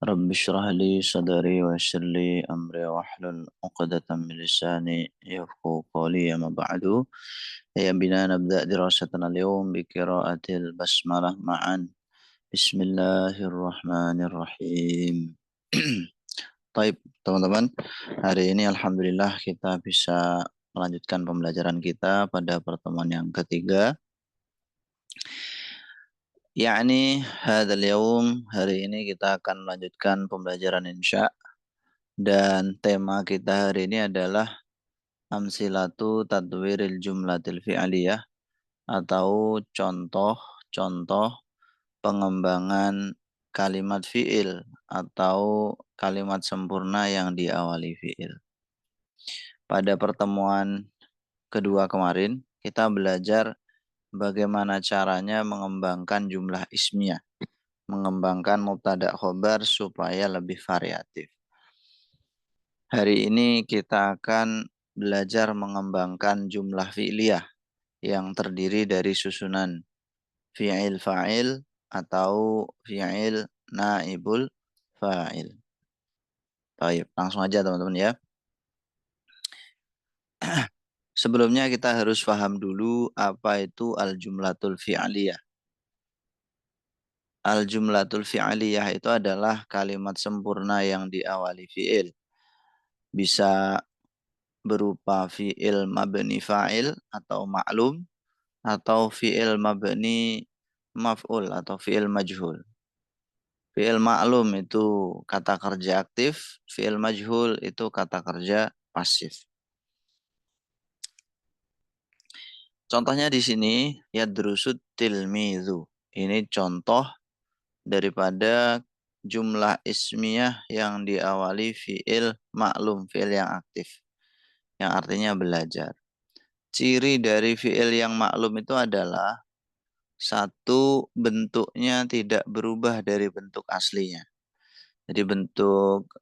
رب اشرح لي صدري ويسر لي أمري واحلل عقدة من لساني يفقهوا قولي. أما بعد، هيا بنا نبدأ دراستنا اليوم بقراءة البسملة معا. بسم الله الرحمن الرحيم. Taib, teman-teman, hari ini Alhamdulillah kita bisa melanjutkan pembelajaran kita pada pertemuan yang ketiga, yakni hadal yaum, hari ini kita akan melanjutkan pembelajaran insya. Dan tema kita hari ini adalah amsilatu tadwiril jumlatil fi'aliyah, atau contoh-contoh pengembangan kalimat fi'il atau kalimat sempurna yang diawali fi'il. Pada pertemuan kedua kemarin, kita belajar bagaimana caranya mengembangkan jumlah ismiyah, mengembangkan mubtada khobar supaya lebih variatif. Hari ini kita akan belajar mengembangkan jumlah fi'liyah yang terdiri dari susunan fi'il fa'il atau fi'il naibul fa'il. Baik, langsung aja teman-teman ya. Sebelumnya kita harus paham dulu apa itu al-jumlatul fi'liyah. Al-jumlatul fi'liyah itu adalah kalimat sempurna yang diawali fi'il. Bisa berupa fi'il mabni fa'il atau ma'lum, atau fi'il mabni maf'ul atau fi'il majhul. Fi'il ma'lum itu kata kerja aktif, fi'il majhul itu kata kerja pasif. Contohnya di sini yadrusut tilmidhu. Ini contoh daripada jumlah ismiyah yang diawali fi'il maklum, fi'il yang aktif, yang artinya belajar. Ciri dari fi'il yang maklum itu adalah satu, bentuknya tidak berubah dari bentuk aslinya. Jadi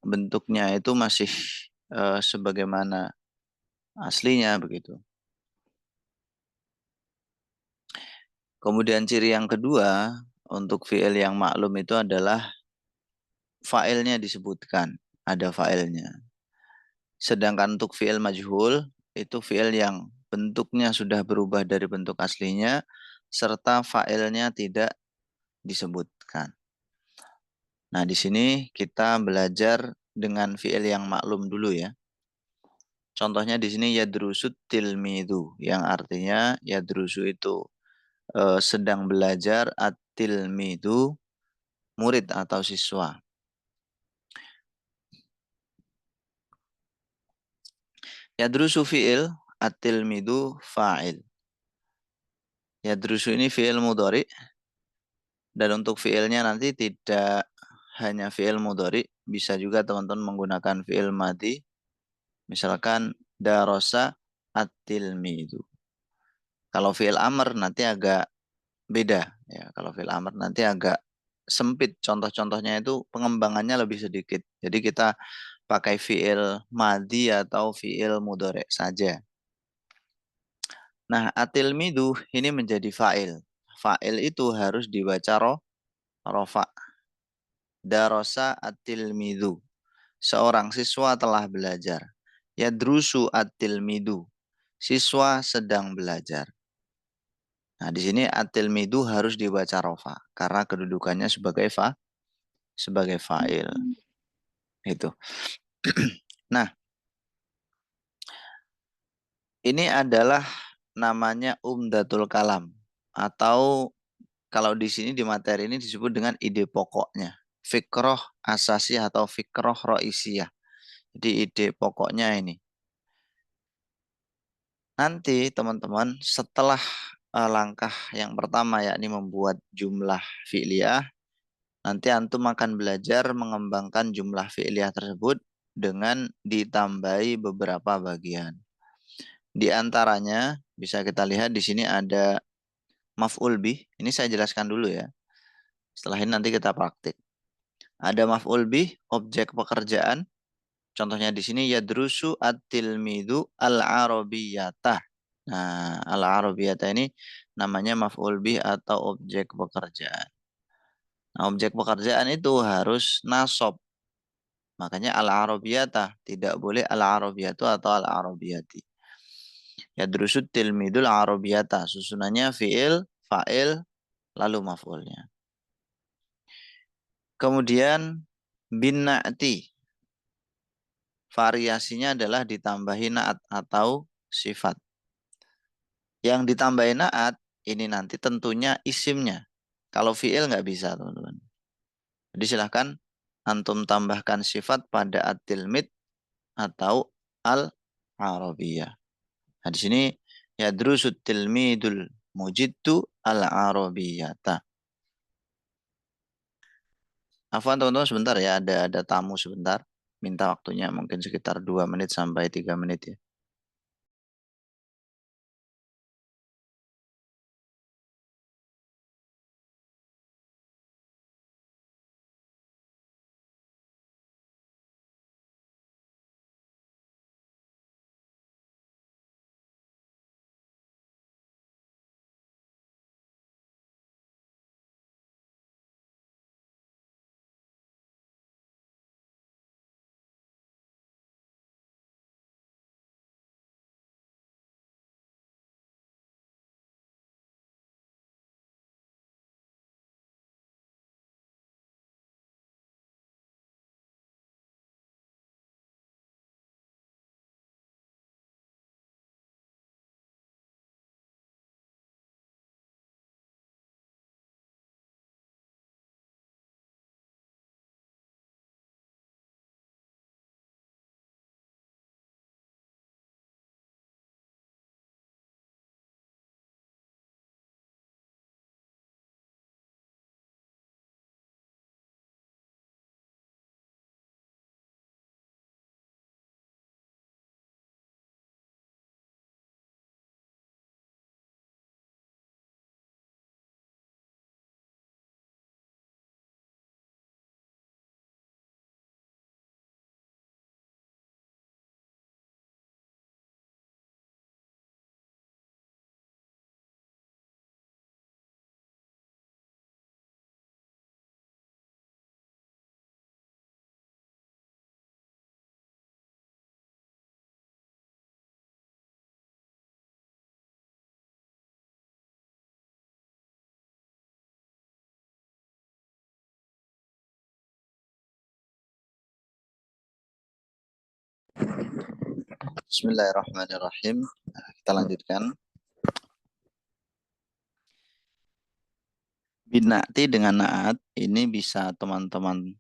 bentuknya itu masih sebagaimana aslinya begitu. Kemudian ciri yang kedua untuk fi'il yang maklum itu adalah fa'ilnya disebutkan, ada fa'ilnya. Sedangkan untuk fi'il majhul itu fi'il yang bentuknya sudah berubah dari bentuk aslinya serta fa'ilnya tidak disebutkan. Nah, di sini kita belajar dengan fi'il yang maklum dulu ya. Contohnya di sini yadrusut tilmidu, yang artinya yadrusu itu sedang belajar, at-tilmidu murid atau siswa. Yadrusu fi'il, at-tilmidu fa'il. Yadrusu ini fi'il mudhari, dan untuk fi'ilnya nanti tidak hanya fi'il mudhari, bisa juga teman-teman menggunakan fi'il madhi. Misalkan darosa at-tilmidu. Kalau fi'il amr nanti agak beda ya. Kalau fi'il amr nanti agak sempit, contoh-contohnya itu pengembangannya lebih sedikit. Jadi kita pakai fi'il madhi atau fi'il mudhari saja. Nah, atilmidu ini menjadi fa'il. Fa'il itu harus dibaca rofa. Darosa atilmidu. Seorang siswa telah belajar. Yadrusu atilmidu. Siswa sedang belajar. Nah, di sini atilmidu harus dibaca rofa karena kedudukannya sebagai fa'il. Itu. Nah, ini adalah namanya umdatul kalam, atau kalau di sini di materi ini disebut dengan ide pokoknya, fikroh asasi atau fikroh roisiyah. Jadi ide pokoknya ini. Nanti teman-teman setelah langkah yang pertama yakni membuat jumlah fi'liyah, nanti antum akan belajar mengembangkan jumlah fi'liyah tersebut dengan ditambahi beberapa bagian. Di antaranya bisa kita lihat di sini ada maf'ul bih. Ini saya jelaskan dulu ya. Setelah ini nanti kita praktik. Ada maf'ul bih, objek pekerjaan. Contohnya di sini yadrusu at-tilmidu al-arabiyyata. Nah, al-arabiyyata ini namanya maf'ul bih atau objek pekerjaan. Nah, objek pekerjaan itu harus nasab. Makanya al-arabiyata, tidak boleh al-arabiyatu atau al-arabiyati. Yadrusut tilmidul arabiyata. Susunannya fi'il, fa'il, lalu maf'ulnya. Kemudian bin na'ti. Variasinya adalah ditambahi na'at atau sifat. Yang ditambahi na'at, ini nanti tentunya isimnya. Kalau fi'il nggak bisa, teman-teman. Jadi silahkan antum tambahkan sifat pada at-tilmid atau al-arabiyah. Nah, di sini yadrusut tilmidul mujiddu al-arabiyata. Afwan teman-teman sebentar ya, ada tamu sebentar. Minta waktunya mungkin sekitar 2 menit sampai 3 menit ya. Bismillahirrahmanirrahim. Kita lanjutkan. Bina'ti dengan na'at ini bisa teman-teman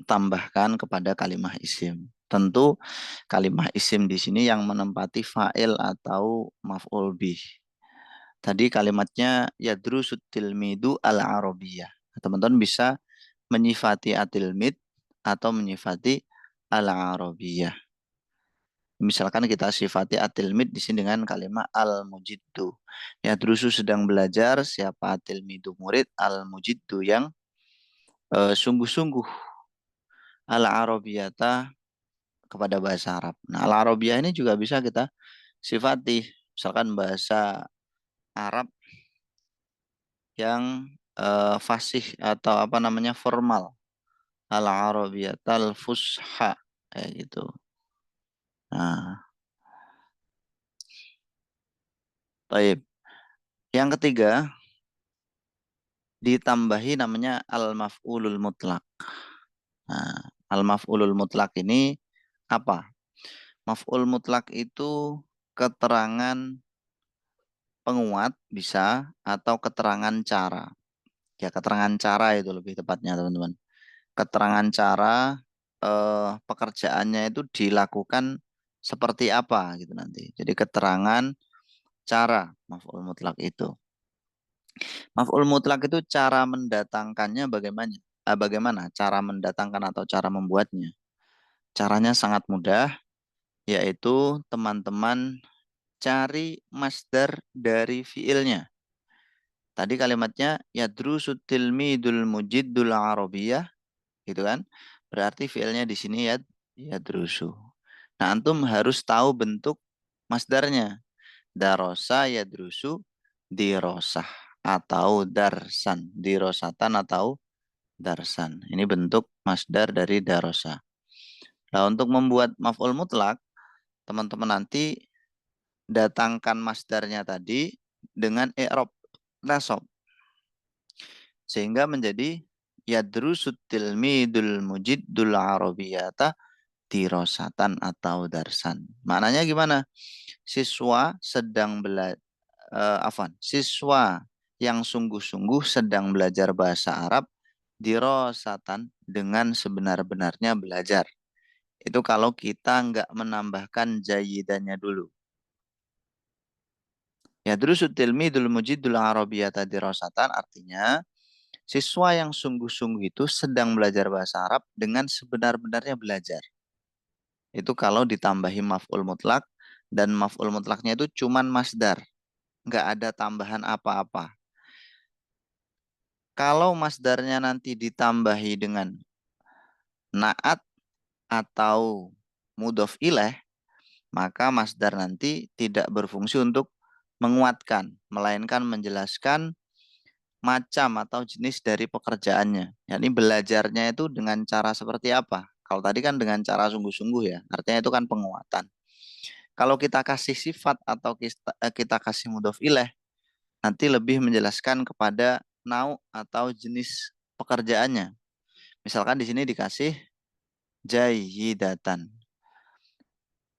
tambahkan kepada kalimah isim. Tentu kalimah isim di sini yang menempati fa'il atau maf'ul bih. Tadi kalimatnya yadrusut tilmidu al-arabiyah. Teman-teman bisa menyifati atilmid atau menyifati al-arabiyah. Misalkan kita sifati atilmid di sini dengan kalimat al-mujiddu. Yadrusu sedang belajar, siapa atilmidu murid, al-mujiddu yang sungguh-sungguh, al-arabiyata kepada bahasa Arab. Nah, al-arabiyah ini juga bisa kita sifati. Misalkan bahasa Arab yang fasih atau apa namanya formal. Al-arabiyatal fusha kayak gitu. Nah, baik. Yang ketiga ditambahi namanya al-maf'ulul mutlak. Nah, al-maf'ulul mutlak ini apa? Maf'ul mutlak itu keterangan penguat bisa atau keterangan cara. Ya, keterangan cara itu lebih tepatnya, teman-teman. Keterangan cara pekerjaannya itu dilakukan seperti apa gitu nanti. Jadi keterangan cara maf'ul mutlak itu. Maf'ul mutlak itu cara mendatangkannya bagaimana? Bagaimana cara mendatangkan atau cara membuatnya? Caranya sangat mudah, yaitu teman-teman cari masdar dari fiilnya. Tadi kalimatnya yadrusu tilmidul mujiddul arabiyah, gitu kan? Berarti fiilnya di sini yadrusu. Nah, antum harus tahu bentuk masdarnya. Darosa yadrusu dirosah atau darsan dirosatan atau darsan. Ini bentuk masdar dari darosa. Nah, untuk membuat maf'ul mutlak, teman-teman nanti datangkan masdarnya tadi dengan i'rab nasab. Sehingga menjadi yadrusut tilmidul mujiddul arabiyata dirosatan atau darsan. Maknanya gimana? Siswa sedang belajar, siswa yang sungguh-sungguh sedang belajar bahasa Arab dirosatan dengan sebenar-benarnya belajar. Itu kalau kita nggak menambahkan jayidannya dulu. Ya drusut tilmidul mujidul arabiyata dirosatan artinya siswa yang sungguh-sungguh itu sedang belajar bahasa Arab dengan sebenar-benarnya belajar. Itu kalau ditambahi maf'ul mutlak dan maf'ul mutlaknya itu cuman masdar. Nggak ada tambahan apa-apa. Kalau masdarnya nanti ditambahi dengan naat atau mudhof ilaih, maka masdar nanti tidak berfungsi untuk menguatkan, melainkan menjelaskan macam atau jenis dari pekerjaannya. Yakni belajarnya itu dengan cara seperti apa. Kalau tadi kan dengan cara sungguh-sungguh ya, artinya itu kan penguatan. Kalau kita kasih sifat atau kita kasih mudhof ilaih, nanti lebih menjelaskan kepada nau atau jenis pekerjaannya. Misalkan di sini dikasih jayyidatan.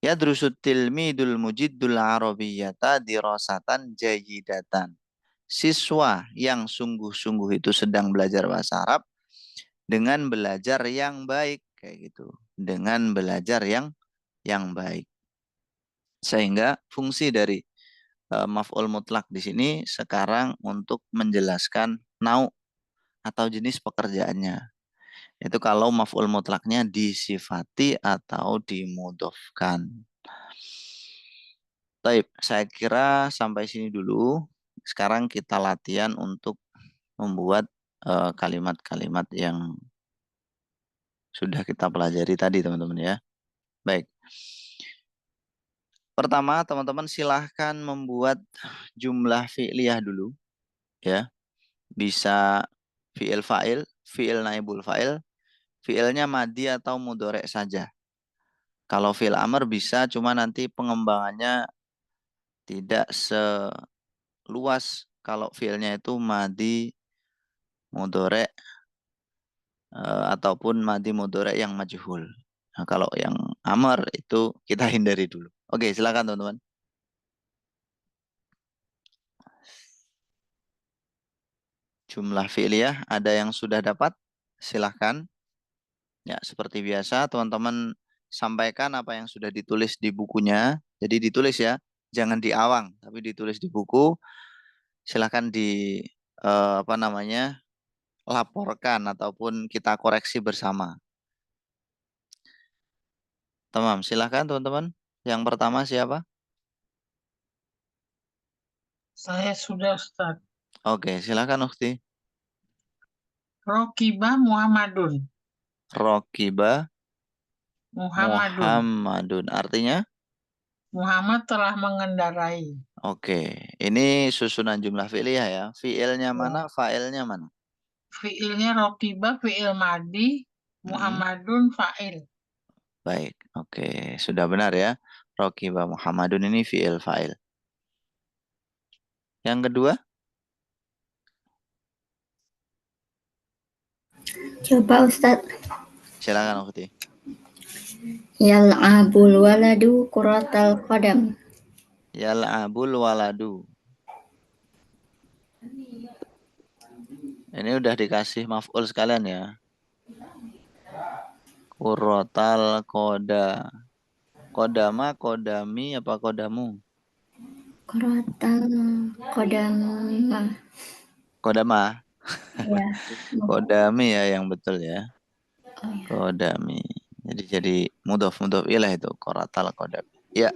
Yadrusut tilmidul mujiddul arabiyyata dirasatan jayyidatan. Siswa yang sungguh-sungguh itu sedang belajar bahasa Arab dengan belajar yang baik kayak gitu. Dengan belajar yang baik. Sehingga fungsi dari maf'ul mutlak di sini sekarang untuk menjelaskan nau atau jenis pekerjaannya. Itu kalau maf'ul mutlaknya disifati atau dimudhofkan. Baik, saya kira sampai sini dulu. Sekarang kita latihan untuk membuat kalimat-kalimat yang sudah kita pelajari tadi, teman-teman ya. Baik. Pertama, teman-teman silahkan membuat jumlah fi'liyah dulu, ya. Bisa fi'il fa'il, fi'il naibul fa'il, fi'ilnya madi atau mudorek saja. Kalau fi'il amr bisa, cuma nanti pengembangannya tidak seluas kalau fi'ilnya itu madi, mudorek, ataupun madi mudorek yang majhul. Nah, kalau yang amr itu kita hindari dulu. Oke, silakan teman-teman. Jumlah fi'liyah ada yang sudah dapat? Silahkan. Ya, seperti biasa teman-teman sampaikan apa yang sudah ditulis di bukunya. Jadi ditulis ya, jangan diawang, tapi ditulis di buku. Silahkan di apa namanya laporkan ataupun kita koreksi bersama. Tamam, silahkan teman-teman. Yang pertama siapa? Saya sudah, Ustaz. Oke, silahkan Ukti. Rokiba Muhammadun. Rokiba Muhammadun. Muhammadun. Artinya? Muhammad telah mengendarai. Oke, ini susunan jumlah fi'liyah ya. Fi'ilnya mana, Ya. fa'ilnya mana? Fiilnya rokiba, fiil madi, Mm-mm. Muhammadun fa'il. Baik, oke. Sudah benar ya. Rokiba Muhammadun ini fi'il fa'il. Yang kedua, Coba Ustadz. silakan Ukti. Yal'abul waladu kuratal qadam. Yal'abul waladu. Ini udah dikasih maf'ul sekalian ya. Kurotal koda. Kodama, kodami, apa kodamu? Kuratal qadam. Kodama. Ya. Kodami ya yang betul ya. Oh, ya. Kodami. Jadi mudhof ilah itu. Kurotal kodami. Ya,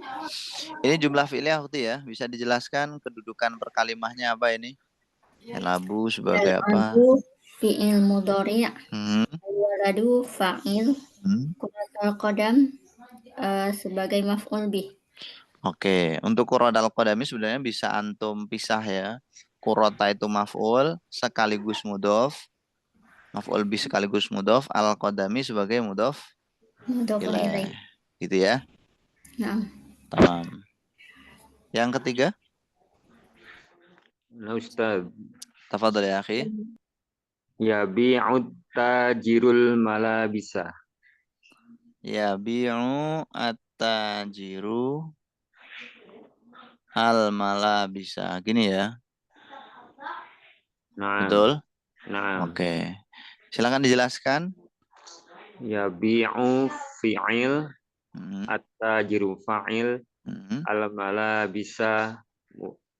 ini jumlah fi'liyah Ukti ya. Bisa dijelaskan kedudukan perkalimahnya apa ini? Yalabu sebagai apa? Yal'abu fi'il mudhari'. Hmm. Waladu fa'il. Kuratal qadam sebagai maf'ul bih. Oke, untuk kurodal kodami sebenarnya bisa antum pisah ya. Kurota itu maf'ul sekaligus mudhof. Maf'ul bih sekaligus mudhof, al-qadami sebagai mudhof Mudhofun ilaih. ilaih. Gitu ya. Nah, Tamam. Yang ketiga, Nah, Ustaz. tafadhol ya akhi. Yabi'ud tajirul malabisa. Yabi'u at-tajiru al-malabisa. Gini ya. Nah, Betul? nah. Oke. Silakan dijelaskan. Yabi'u fi'il, Hmm. at-tajiru fa'il, Hmm. al-malabisa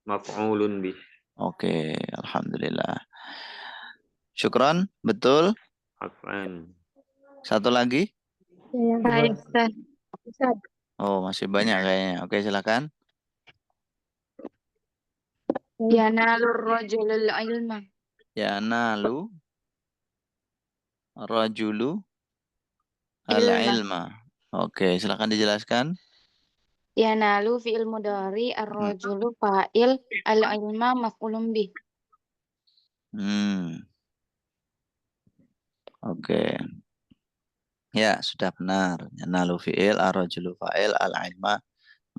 maf'ulun bih. Oke, alhamdulillah. Syukron, betul. Afwan. Satu lagi. Baik, Ustaz. Oh, masih banyak kayaknya. Oke, silakan. Yanalur rajulul ilma. Yanalu rajulu Ilma. al-ilma. Oke, silakan dijelaskan. Yanalu fi'il mudhari ar-rajulu fa'il al-ilma maf'ulun bih. Oke. Ya, sudah benar. Yanalu fi'il, ar-rajulu fa'il, al-ilma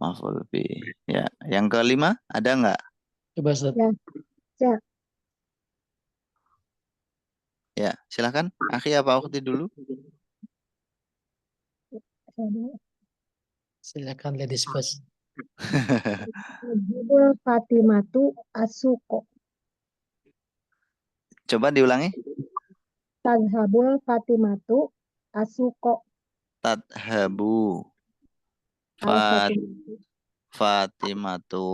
maf'ul bih. Ya, yang kelima ada nggak? Coba Ustaz. Ya, silakan. Akhi apa ukhti dulu? Silakan ladies first. Fatimatu asuko. Coba diulangi. Tadhabul Fatimatu asuko. Tadhabu Al-Fatimatu. Fatimatu.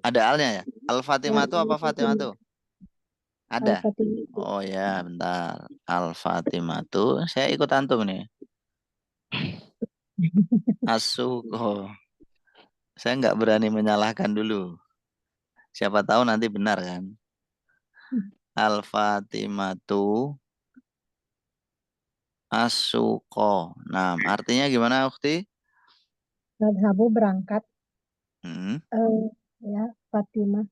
Ada alnya ya? Al-Fatimatu apa Fatimatu? Ada. Al-Fatimatu. Oh ya, bentar. Al-Fatimatu. Saya ikut antum nih. Asuko. Saya nggak berani menyalahkan dulu. Siapa tahu nanti benar kan? Al-Fatimatu asuko. Nah, artinya gimana, Ukhti? Tadhabu berangkat. Hmm. Ya, Fatimah.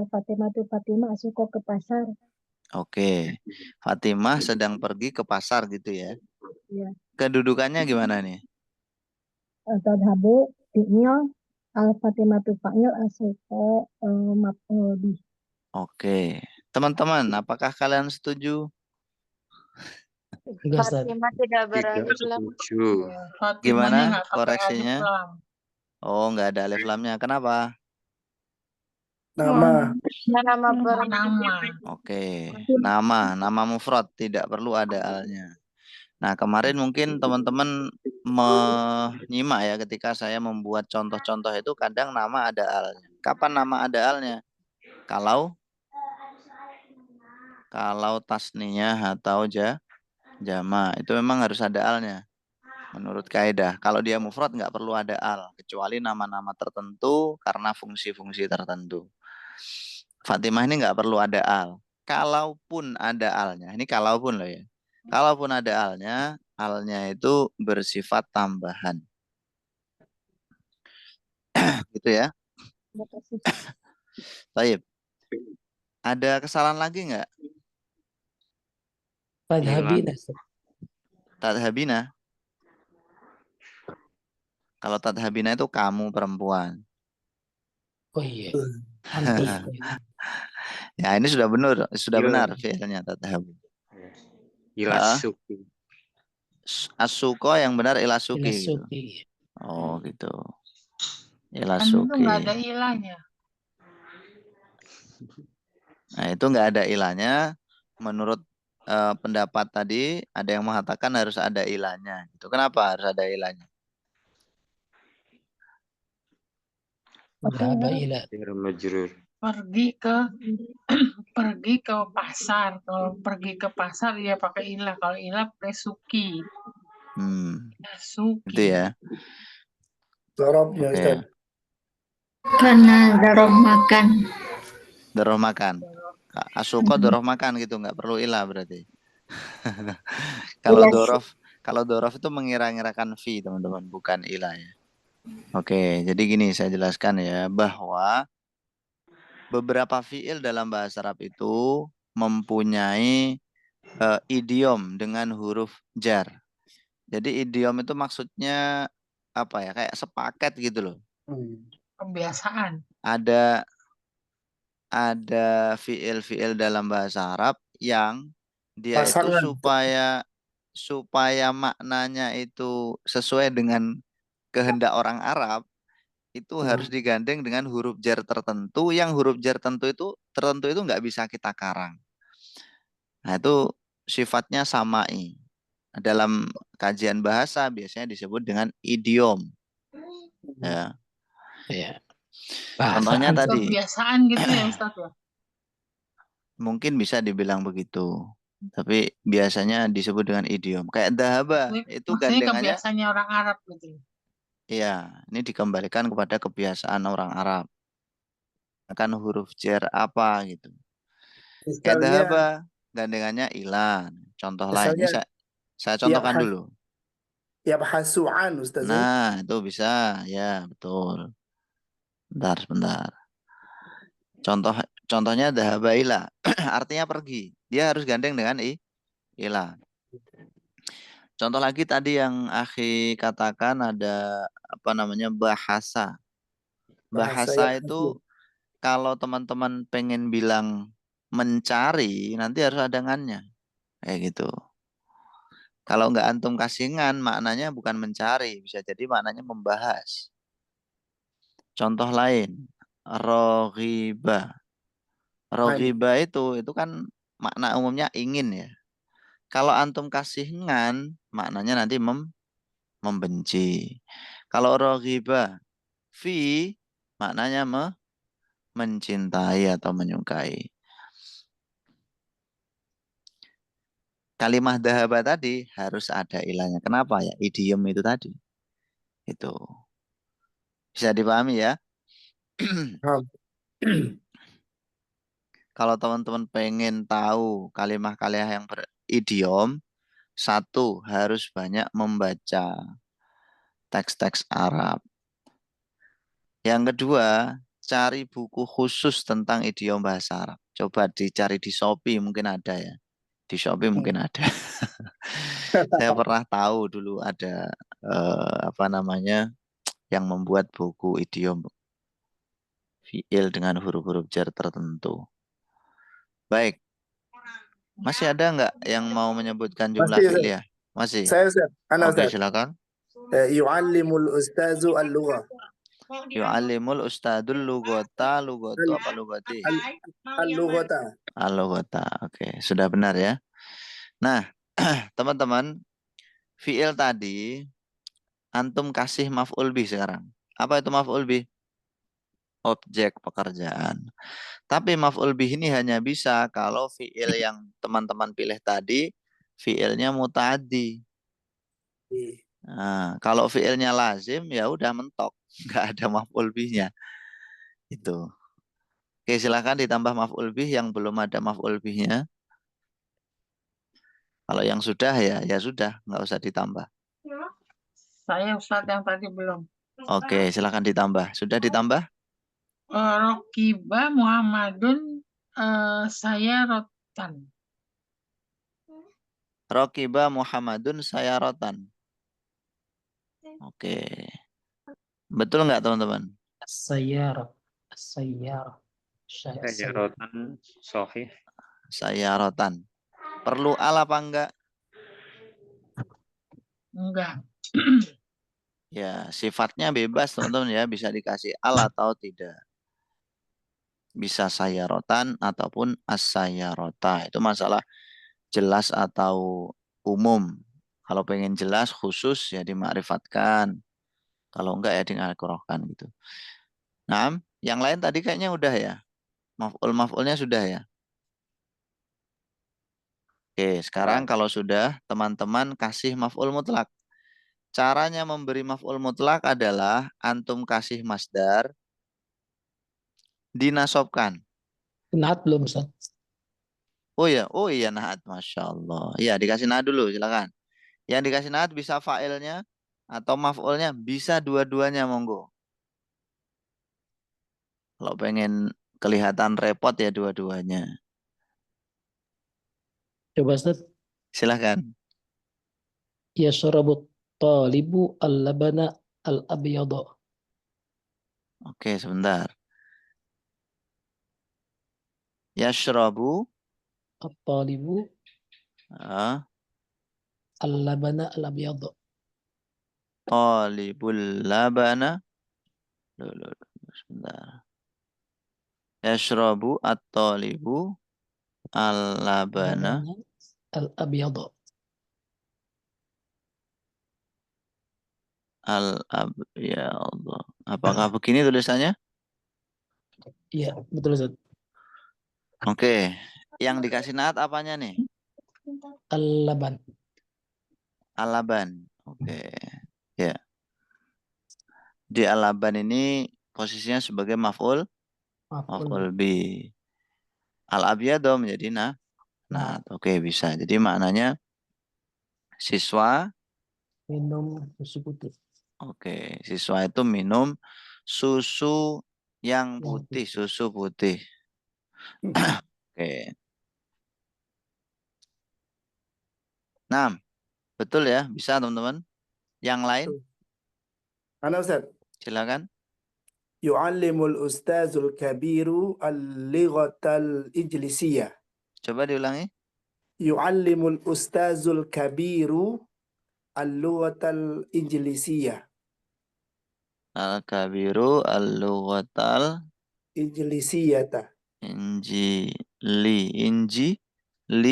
Fatimatu Fatimah asuko ke pasar. Oke. Fatimah sedang pergi ke pasar gitu ya. Ya. Kedudukannya gimana nih? Tadhabu fi'il al-Fatimatu fa'il asuko maf'ul bih. Oke. Teman-teman, apakah kalian setuju? Enggak Ustaz. Fatimah tidak Tidak beralif lam. setuju. Fatimahnya Gimana nggak pakai alif koreksinya? lam. Oh, nggak ada alif lamnya. Kenapa? Nama. Nama Nama. Oke. Nama mufrad tidak perlu ada alnya. Nah, kemarin mungkin teman-teman menyimak ya ketika saya membuat contoh-contoh itu kadang nama ada alnya. Kapan nama ada alnya? Kalau tasniyah atau jama itu memang harus ada alnya. Menurut kaidah, kalau dia mufrad nggak perlu ada al, kecuali nama-nama tertentu karena fungsi-fungsi tertentu. Fatimah ini nggak perlu ada al. Kalaupun ada alnya, ini kalaupun loh ya. Kalaupun ada alnya itu bersifat tambahan. Gitu ya. Baik. Ada kesalahan lagi nggak? Tadhabina. Tadhabina. Kalau tadhabina itu kamu perempuan. Oh iya. Anti. Ya ini sudah benar fi'ilnya tadhabu. Ilasuki. Asuko yang benar ilasuki. Gitu. Ilasuki. Oh gitu. Kan itu Ilasuki. nggak ada ilahnya. Nah itu nggak ada ilahnya. Menurut pendapat tadi ada yang mengatakan harus ada ilahnya. Itu kenapa harus ada ilahnya? Dhahaba ila. Majrur. Pergi ke pasar. Kalau pergi ke pasar dia pakai ilah. Kalau ilah pakai suki. Suki. Itu ya. Dorobnya Oke. karena daroh makan. Doroh makan. Asuko doroh makan gitu, nggak perlu ilah berarti. Kalau dorof itu mengira-ngirakan fi teman-teman, bukan ilah ya. Oke, jadi gini saya jelaskan ya bahwa beberapa fiil dalam bahasa Arab itu mempunyai idiom dengan huruf jar. Jadi idiom itu maksudnya apa ya? Kayak sepaket gitu loh. Kebiasaan. Ada fiil-fiil dalam bahasa Arab yang dia itu Pasangan. supaya maknanya itu sesuai dengan kehendak orang Arab, itu harus digandeng dengan huruf jar tertentu, yang huruf jar tertentu itu nggak bisa kita karang. Nah, itu sifatnya samai. Dalam kajian bahasa biasanya disebut dengan idiom. Ya. Ya. Contohnya Bahasaan. tadi, Kebiasaan gitu ya Ustadz ya. mungkin bisa dibilang begitu. Tapi biasanya disebut dengan idiom. Kayak dahaba, itu Maksudnya gandengannya, kebiasaannya orang Arab gitu. iya, ini dikembalikan kepada kebiasaan orang Arab. Kan huruf jar apa gitu. Kayak Misalnya, dahaba, gandengannya ilan. Contoh lain, ini misalnya saya contohkan dulu. yabhasu an, Ustazul. Nah, itu bisa, ya betul. Sebentar. Contohnya dahaba ila, artinya pergi. Dia harus gandeng dengan ila. Contoh lagi tadi yang akhi katakan ada apa namanya bahasa. Bahasa itu kalau teman-teman pengen bilang mencari, nanti harus ada ngannya. Kayak gitu. Kalau nggak antum kasih ngan, maknanya bukan mencari. Bisa jadi maknanya membahas. Contoh lain, roghiba. Roghiba itu kan makna umumnya ingin ya. Kalau antum kasih ngan, maknanya nanti membenci. Kalau roghiba fi, maknanya mencintai atau menyukai. Kalimah dahaba tadi harus ada ilahnya. Kenapa ya? Idiom itu tadi. Itu. Bisa dipahami ya? Kalau teman-teman pengen tahu kalimah-kalimah yang beridiom, satu, harus banyak membaca teks-teks Arab. Yang kedua, cari buku khusus tentang idiom bahasa Arab. Coba dicari di Shopee, mungkin ada ya. Di Shopee mungkin ada. Saya pernah tahu dulu ada apa namanya yang membuat buku idiom fiil dengan huruf-huruf jar tertentu. Baik. Masih ada nggak yang mau menyebutkan jumlah Masih, fiil ya? Masih. Saya Ustaz. Oke, silakan. Yu'allimul ustazu al-lughah. Yu'allimul ustadul lugota, lugotu apa lugoti? Al-lughata. Al-lughata. Oke, sudah benar ya. Nah, teman-teman, fiil tadi antum kasih maf'ul bih sekarang. Apa itu maf'ul bih? Objek pekerjaan. Tapi maf'ul bih ini hanya bisa kalau fiil yang teman-teman pilih tadi fiilnya muta'addi. Nah, kalau fiilnya lazim ya udah mentok, nggak ada maf'ul bihnya. Itu. Oke, silakan ditambah maf'ul bih yang belum ada maf'ul bihnya. Kalau yang sudah ya sudah, nggak usah ditambah. Saya Ustadz yang tadi belum. Oke, silakan ditambah. Sudah ditambah? Rokiba Muhammadun saya rotan. Rokiba Muhammadun sayaratan. Oke. Betul nggak teman-teman? Sayyarah. Sayyaratan sahih. Sayaratan. Perlu al apa enggak? Enggak. Ya, sifatnya bebas teman-teman ya. Bisa dikasih al atau tidak. Bisa sayaratan ataupun as-sayarota. Itu masalah jelas atau umum. Kalau pengen jelas khusus ya dimakrifatkan. Kalau enggak ya dialqurohkan gitu. Nah, yang lain tadi kayaknya udah ya. Maf'ulnya sudah ya. Oke, sekarang kalau sudah teman-teman kasih maf'ul mutlak. Caranya memberi maf'ul mutlak adalah antum kasih masdar dinasobkan. Naat belum, Ustaz? Oh iya naat, masya Allah. Iya dikasih naat dulu, silakan. Yang dikasih naat bisa fa'ilnya atau maf'ulnya bisa dua-duanya monggo. Kalau pengen kelihatan repot ya dua-duanya. Coba Ustaz. Silahkan. Yashrabu talibu al-labana al-abyada. Oke, sebentar. Yashrabu At-talibu ah, al-labana al-abyada. talibul labana. Loh, sebentar. Yashrabu at-talibu al-labana Labana al-abyada. ya Allah. Apakah begini tulisannya? Iya, betul Ustaz. Oke. Yang dikasih naat apanya nih? Al-laban. Al-laban. Oke. Ya. Di al-laban ini posisinya sebagai maf'ul Maf'ul. bi. Al-abyadu menjadi naat. Oke, bisa. Jadi maknanya siswa. Minum susu putih. Oke, siswa itu minum susu yang putih, susu putih. Oke. Nah, betul ya, bisa teman-teman. Yang lain, Ana Ustaz. silakan. Yu'allimul ustazul kabiru al-lighatal ijlisiyah. Coba diulangi. Yu'allimul ustazul kabiru al-lughatal ijlisiyah. Al-kabiru al-lughatal Ijlisiyata.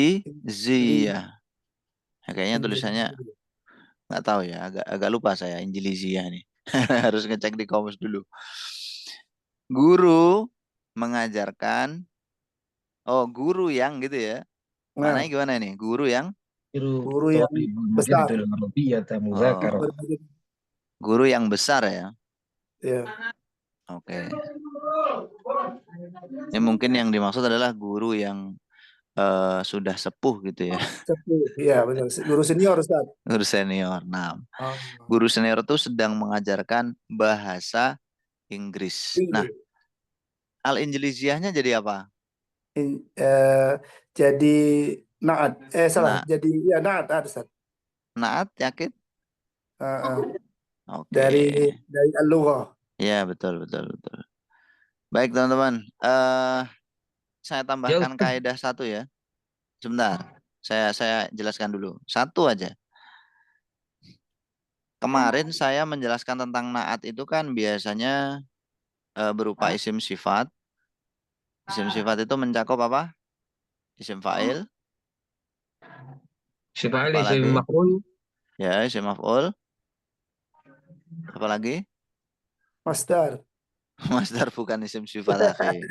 injiliziyah. Ya, kayaknya tulisannya nggak tahu ya, agak lupa saya injiliziyah nih. Harus ngecek di kamus dulu. Guru mengajarkan, guru yang gitu ya. Nah, Maknanya gimana ini? Guru yang guru yang besar. guru yang besar ya. Ya. Oke. Ini mungkin yang dimaksud adalah guru yang sudah sepuh gitu ya. Sepuh. Ya, benar. Guru senior Ustaz. Guru senior. Nah, Oh. guru senior itu sedang mengajarkan bahasa Inggris. Nah, al-injiliziyahnya jadi apa? Jadi naat. Salah. Nah. Jadi ya naat Ustaz. Naat, yakin? Oke. Dari al-lughah. Ya, betul. Baik, teman-teman. Saya tambahkan kaidah satu ya. Sebentar. Saya jelaskan dulu. Satu aja. Kemarin saya menjelaskan tentang naat itu kan biasanya berupa isim sifat. Isim sifat itu mencakup apa? Isim fa'il. Apalagi? isim maf'ul. Ya, isim maf'ul. Apalagi? Masdar. Masdar bukan isim sifat, akhi.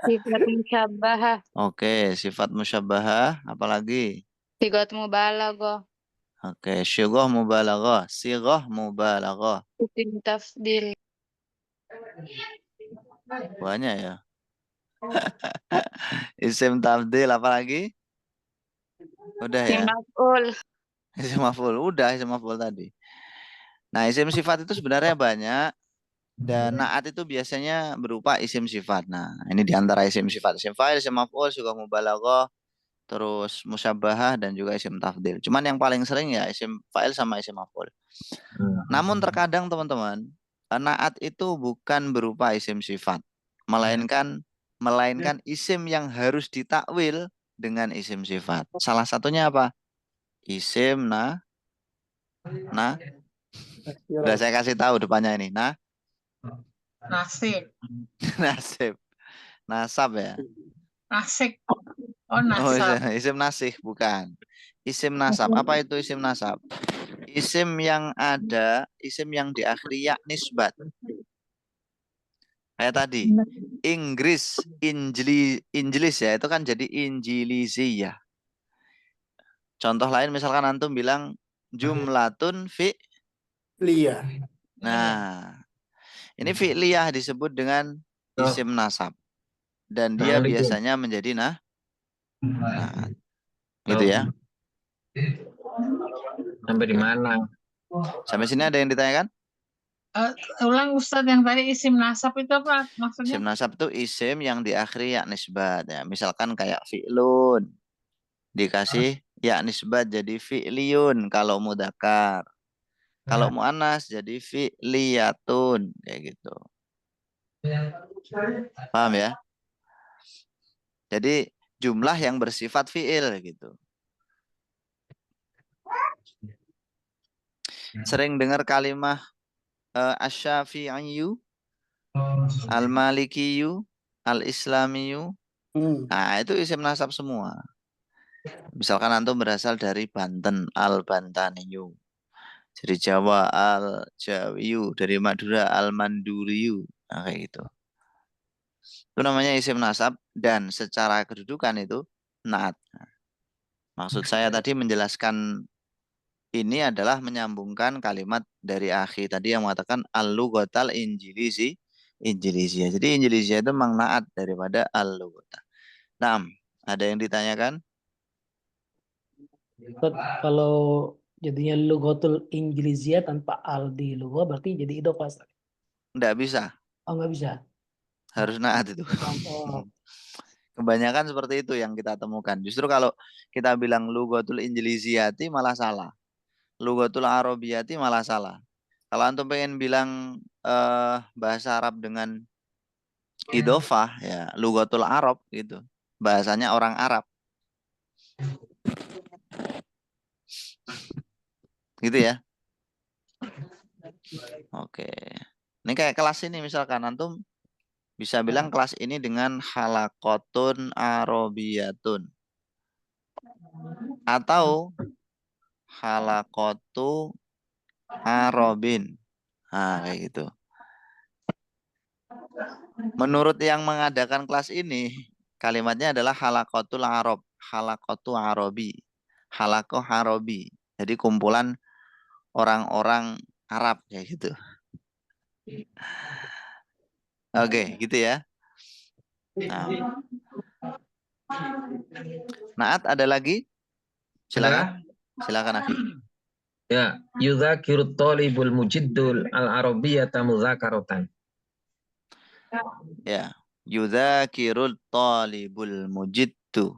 Sifat musyabbahah. Oke, sifat musyabbahah. Apalagi? Sigat mubalaghah. Oke, syighah mubalaghah. Sighah mubalaghah. Isim tafdil. Banyak ya. Isim tafdil apalagi? Udah ya. Isim maf'ul. Isim maf'ul. Udah isim maf'ul tadi. Nah, isim sifat itu sebenarnya banyak. Dan naat itu biasanya berupa isim sifat. Nah, ini diantara isim sifat. Isim fa'il, isim maf'ul, syighah mubalaghah, terus musyabbahah dan juga isim tafdil. Cuman yang paling sering ya isim fa'il sama isim maf'ul. Namun terkadang teman-teman, naat itu bukan berupa isim sifat, melainkan isim yang harus ditakwil dengan isim sifat. Salah satunya apa? Isim udah saya kasih tahu depannya ini. Nasib. Nasab ya. Nasib. Oh, nasab. Isim nasih bukan. Isim nasab. Apa itu isim nasab? Isim yang diakhiri ya nisbat. Kayak tadi. Inggris, Injilis ya, itu kan jadi Injiliziyah. Contoh lain misalkan antum bilang jumlatun fi'liyah. Nah, ini fi'liyah disebut dengan isim nasab. Dan dia biasanya menjadi naat. Gitu ya. Sampai di mana? Sampai sini ada yang ditanyakan? Ulang Ustadz, yang tadi isim nasab itu apa maksudnya? Isim nasab itu isim yang diakhiri ya nisbat ya. Misalkan kayak fi'lun. dikasih ya nisbat jadi fi'liyun kalau mudzakkar. Kalau muannas jadi fi'liyatun kayak gitu. Paham ya? Jadi jumlah yang bersifat fi'il gitu. Sering dengar kalimah asy-Syafi'iyyu, al-Malikiyyu, al-Islamiyyu. Nah, itu isim nasab semua. Misalkan antum berasal dari Banten, al-Bantaniyu. Dari Jawa, al-Jawiyu. Dari Madura, al-Manduriyu. Nah, kayak gitu. Itu namanya isim nasab dan secara kedudukan itu naat. Maksud saya tadi menjelaskan ini adalah menyambungkan kalimat dari akhi tadi yang mengatakan al-lughatal Injiliziyah. Jadi Injiliziyah itu memang naat daripada al-lughata. Nah, ada yang ditanyakan? Ustaz, kalau jadinya lughatul Inggrisiyah tanpa al di lugha berarti jadi idhofah. Ustaz. Nggak bisa. Oh, nggak bisa. Harus naat itu. Oh, Kebanyakan seperti itu yang kita temukan. Justru kalau kita bilang lughatul Injiliziyati malah salah. Lughatul Arabiyati malah salah. Kalau antum pengen bilang bahasa Arab dengan idhofah ya lughatul Arab gitu. Bahasanya orang Arab. Gitu ya. Oke. Ini kayak kelas ini misalkan antum bisa bilang kelas ini dengan halaqatun arabiyatun atau halaqatu arabin. Nah, kayak gitu. Menurut yang mengadakan kelas ini, kalimatnya adalah halaqatul arab, halaqatu arabi, halaqah arabi. Jadi kumpulan orang-orang Arab kayak gitu. Oke, gitu ya. Nah. Naat ada lagi? Silakan. Silakan akhi. Ya, yudzakiru thalibul mujiddul al-arabiyyata mudzakaratan. Ya, yudzakirul talibul mujiddu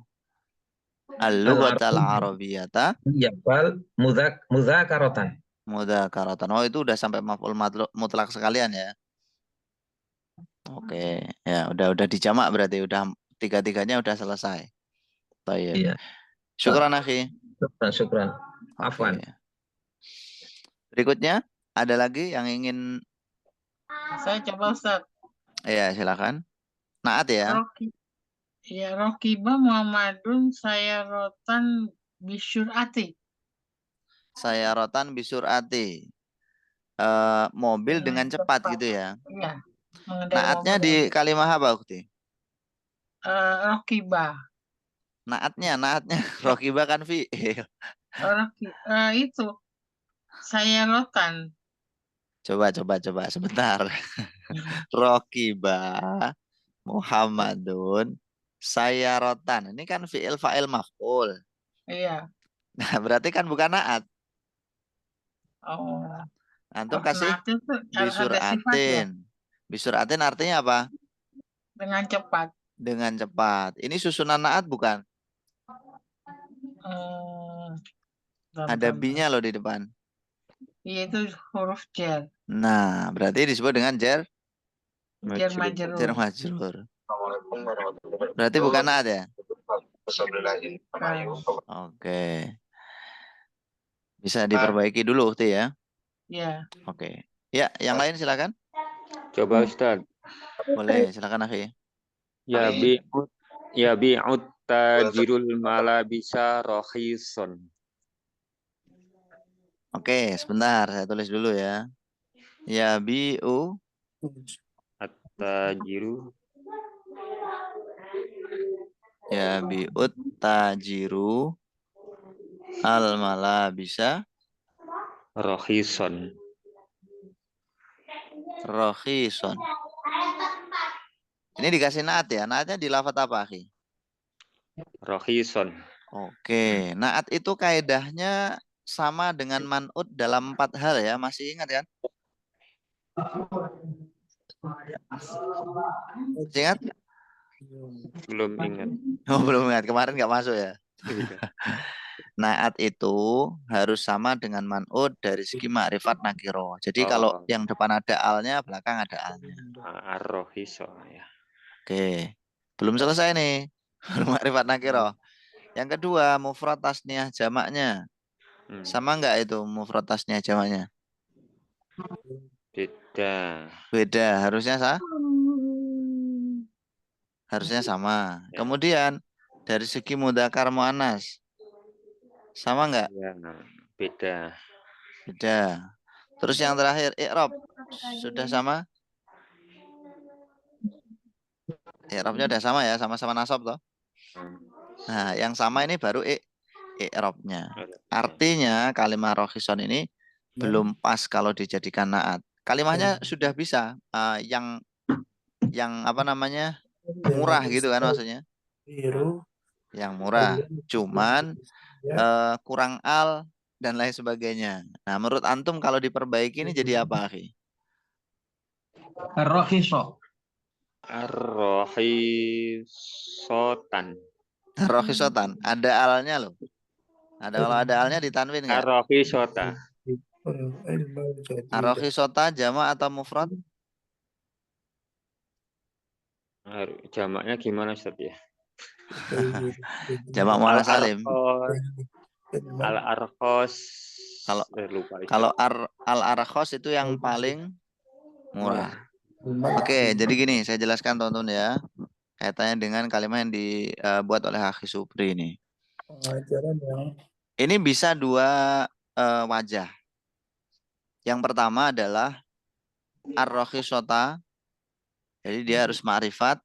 al-lughatal arabiyyata Ya, bal mudzakaratan. mudzakaratan. Oh, itu udah sampai maf'ul mutlak sekalian ya. Oke, ya udah dijamak berarti udah tiga-tiganya udah selesai. Baik. Iya. Syukran akhi. Syukran. Oke. Afwan. Berikutnya ada lagi yang ingin Saya coba Ustaz. ya silakan. Naat ya. Rokiba Muhammadun saya rotan bisyurati. Saya rotan bisurati. Mobil dengan cepat gitu ya. Iya. Naatnya di kalimah apa, Ukti? Rokiba. Naatnya Rokiba kan fi'il. Itu saya rotan. Coba sebentar. Rokiba Muhammadun sayarotan. Ini kan fi'il fa'il maf'ul. Iya. Nah, berarti kan bukan naat. Oh. Antum kasih Naat itu harus ada sifatnya. bisuratin. Bisuratin artinya apa? Dengan cepat. Dengan cepat. Ini susunan naat bukan? Ada B-nya loh di depan. Iya, itu huruf jar. Nah, berarti disebut dengan jar Majrur. Berarti bukan naat ya? Nah, Oke. Bisa diperbaiki dulu Ukti ya. Iya. Oke. Ya, yang lain silakan. Coba Ustaz. Boleh, silakan akhi. Ya bi'ut tajirul malabisa rohison. Oke, sebentar saya tulis dulu ya. Ya bi'u At-tajiru ya bi'ut tajiru al malabisa rohison. rohison. Ini dikasih naat ya. Naatnya di lafadz apa, akhi? Rohison. Oke, naat itu kaidahnya sama dengan man'ut dalam 4 hal ya. Masih ingat kan? Masih ingat? Belum ingat. Oh, belum ingat. Kemarin nggak masuk ya. Iya. Naat itu harus sama dengan man'ud dari segi ma'rifat nakiro. Jadi kalau Oh, yang depan ada alnya, belakang ada alnya. ar-rohiso ya. Oke, belum selesai nih. Belum ma'rifat nakiro. Yang kedua, mufrad tasniyah jamaknya. Hmm. Sama nggak itu mufrad tasniyah jamaknya? Beda. Beda, harusnya sama. Ya. Kemudian dari segi mudzakkar muannas sama nggak? Ya, beda. Beda. Terus yang terakhir i'rab sudah sama? I'rabnya udah sama ya, sama-sama nasab toh. Hmm. Nah, yang sama ini baru i'rabnya. Artinya kalimat rohison ini belum pas kalau dijadikan naat. Kalimatnya sudah bisa yang apa namanya? Murah gitu kan maksudnya. Biru. Yang murah. Cuman kurang al dan lain sebagainya. Nah, menurut antum kalau diperbaiki ini jadi apa, akhi? Ar-rohiso. Ar-rohisotan. Rohisotan. Ada alnya loh. Kalau ada alnya ditanwin nggak? Ar-rohisota. Rohisota jamak atau mufrad? Jamaknya gimana Ustaz ya? Jamak muannas salim. Al-arkhos. Kalau lupa Ustaz. Kalau al-arkhos itu yang paling murah. Oke, jadi gini, saya jelaskan teman-teman ya. Kaitannya dengan kalimat yang dibuat oleh Akhi Supri ini. Ini bisa dua wajah. Yang pertama adalah ar-rohisota. Jadi dia harus ma'rifat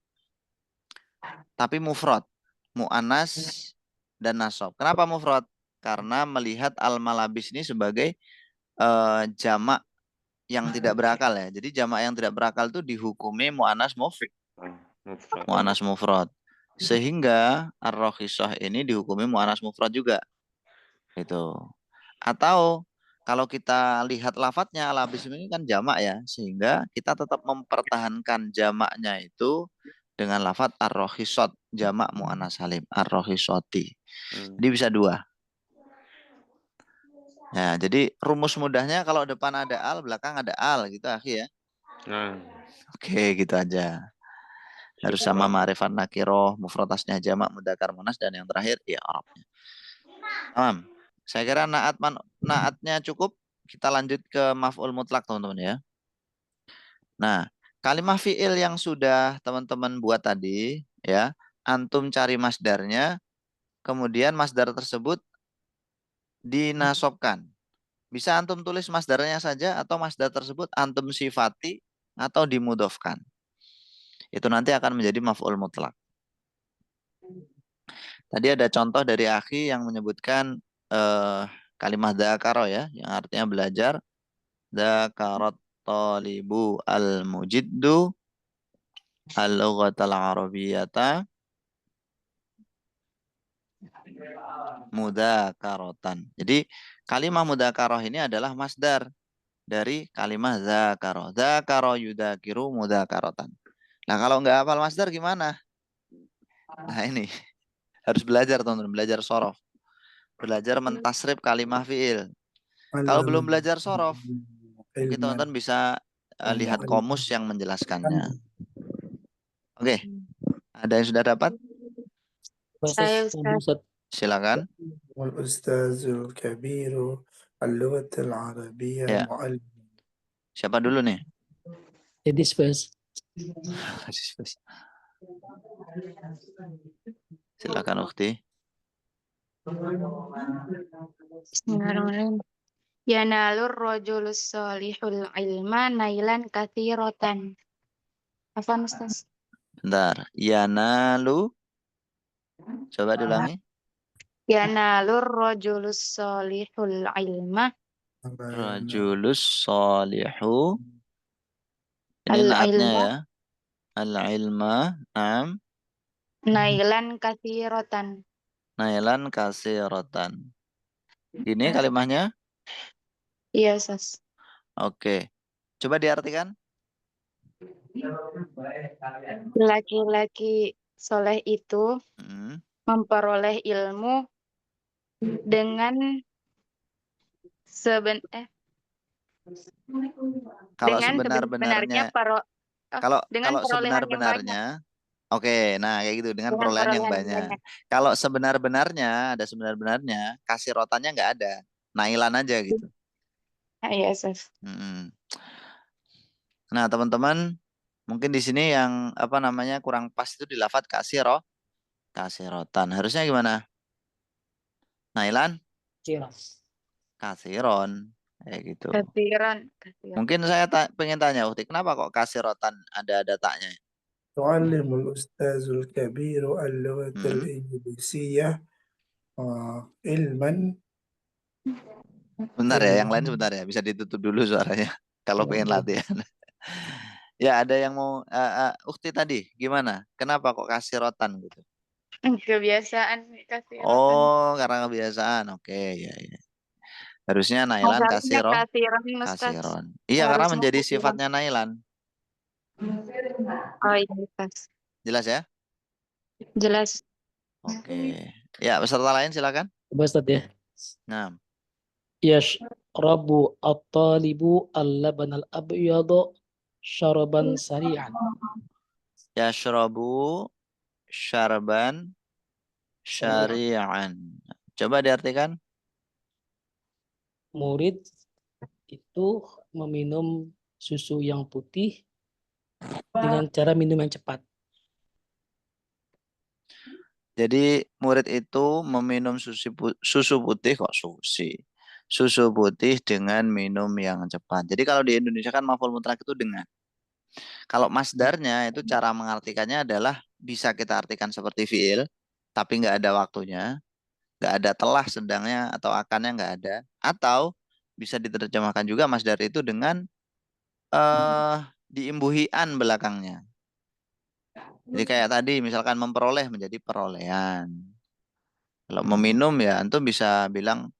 tapi mufrad, mu'annas dan nasab. Kenapa mufrad? Karena melihat al-malabis ini sebagai jamak yang tidak berakal ya. Jadi jamak yang tidak berakal itu dihukumi mu'annas mufrad. Sehingga ar-rohisah ini dihukumi mu'annas mufrad juga. Itu. Atau kalau kita lihat lafadznya al-labis ini kan jamak ya, sehingga kita tetap mempertahankan jamaknya itu dengan lafadz ar-rohisot, jamak mu'annas salim, ar-rohisoti. Jadi bisa dua. Ya, jadi rumus mudahnya kalau depan ada al, belakang ada al gitu, akhi ya. Oke, gitu aja. Harus sama ma'rifat nakiroh, mufratasnya jamak, mudzakkar muannas, dan yang terakhir i'rabnya. Paham? Saya kira naatnya cukup. Kita lanjut ke maf'ul mutlak teman-teman ya. Nah, kalimat fi'il yang sudah teman-teman buat tadi ya, antum cari masdarnya, kemudian masdar tersebut dinasobkan. Bisa antum tulis masdarnya saja atau masdar tersebut antum sifati atau dimudofkan. Itu nanti akan menjadi maf'ul mutlak. Tadi ada contoh dari akhi yang menyebutkan kalimat dzakaro ya, yang artinya belajar. Dzakarat talibu al-mujiddu al-lughatal arabiyyata mudzakaratan. Jadi kalimat mudzakarah ini adalah masdar dari kalimat dzakaro. Dzakaro yudzakiru mudzakaratan. Nah, kalau nggak hafal masdar gimana? Nah, ini harus belajar teman-teman, belajar sorof. Belajar mentasrif kalimat fi'il. Kalau belum belajar sorof, mungkin teman-teman bisa lihat komus yang menjelaskannya. Oke, ada yang sudah dapat? Saya Ustaz. Silakan. Al-Ustazul Kabiru Al-Lughatul Arabiyyah Ya. Mu'allim. Siapa dulu nih? Jadi space. Silakan Ukhti. Bismillahirrahmanirrahim. Yanalur rajulus solihul ilma nailan katsiratan. Apa Ustaz? Bentar. Yanalu. Coba diulangi. Yanalur rajulus solihul ilma Rajulus solihu. Ini naatnya al-ilma ya. Al-ilma. Naam. nailan katsiratan. Nailan kasiratan. Ini kalimatnya? Iya, Ustaz. Oke. Coba diartikan. Laki-laki soleh itu memperoleh ilmu dengan Kalau dengan sebenar-benarnya, kalau dengan kalau perolehan yang banyak. sebenar-benarnya, oke, nah kayak gitu dengan Dengan perolehan yang perolehan yang banyak. banyak. Kalau sebenar-benarnya, ada sebenar-benarnya, kasih rotannya nggak ada, nailan aja gitu. Iya, Ustaz. Nah, teman-teman, mungkin di sini yang apa namanya kurang pas itu di lafadz kasirotan. Harusnya gimana? Nailan Kiras. kasiron, kayak gitu. Kasiran. Mungkin saya pengen tanya, Ukti, kenapa kok kasirotan ada taknya? يعلم الأستاذ الكبير اللغة Hmm. الإنجليزية علما Bentar ya, yang lain sebentar ya, bisa ditutup dulu suaranya kalau pengen latihan. Ya, ada yang mau Ukti tadi gimana? Kenapa kok kasirotan gitu? Kebiasaan kasiran. Oh, karena kebiasaan. Oke, ya, ya. Harusnya nailan Harusnya kasiran, Ustaz. kasiron. Iya, karena Harusnya menjadi kasiran. sifatnya nailan. Oh iya, Ustaz. Jelas ya? Jelas. Oke. Ya, peserta lain silakan. Coba Ustaz ya. Nah, Yashrabu at-talibu al-laban al-abyad syaraban sari'an. yashrabu syarban syari'an. Coba diartikan. Murid itu meminum susu yang putih dengan cara minum yang cepat. Jadi murid itu meminum susu putih kok susu putih dengan minum yang cepat. Jadi kalau di Indonesia kan maf'ul mutlak itu dengan. Kalau masdarnya itu cara mengartikannya adalah bisa kita artikan seperti fiil, tapi nggak ada waktunya, nggak ada telah sedangnya atau akannya nggak ada. Atau bisa diterjemahkan juga masdar itu dengan diimbuhi an belakangnya. Jadi kayak tadi misalkan memperoleh menjadi perolehan. Kalau meminum ya antum bisa bilang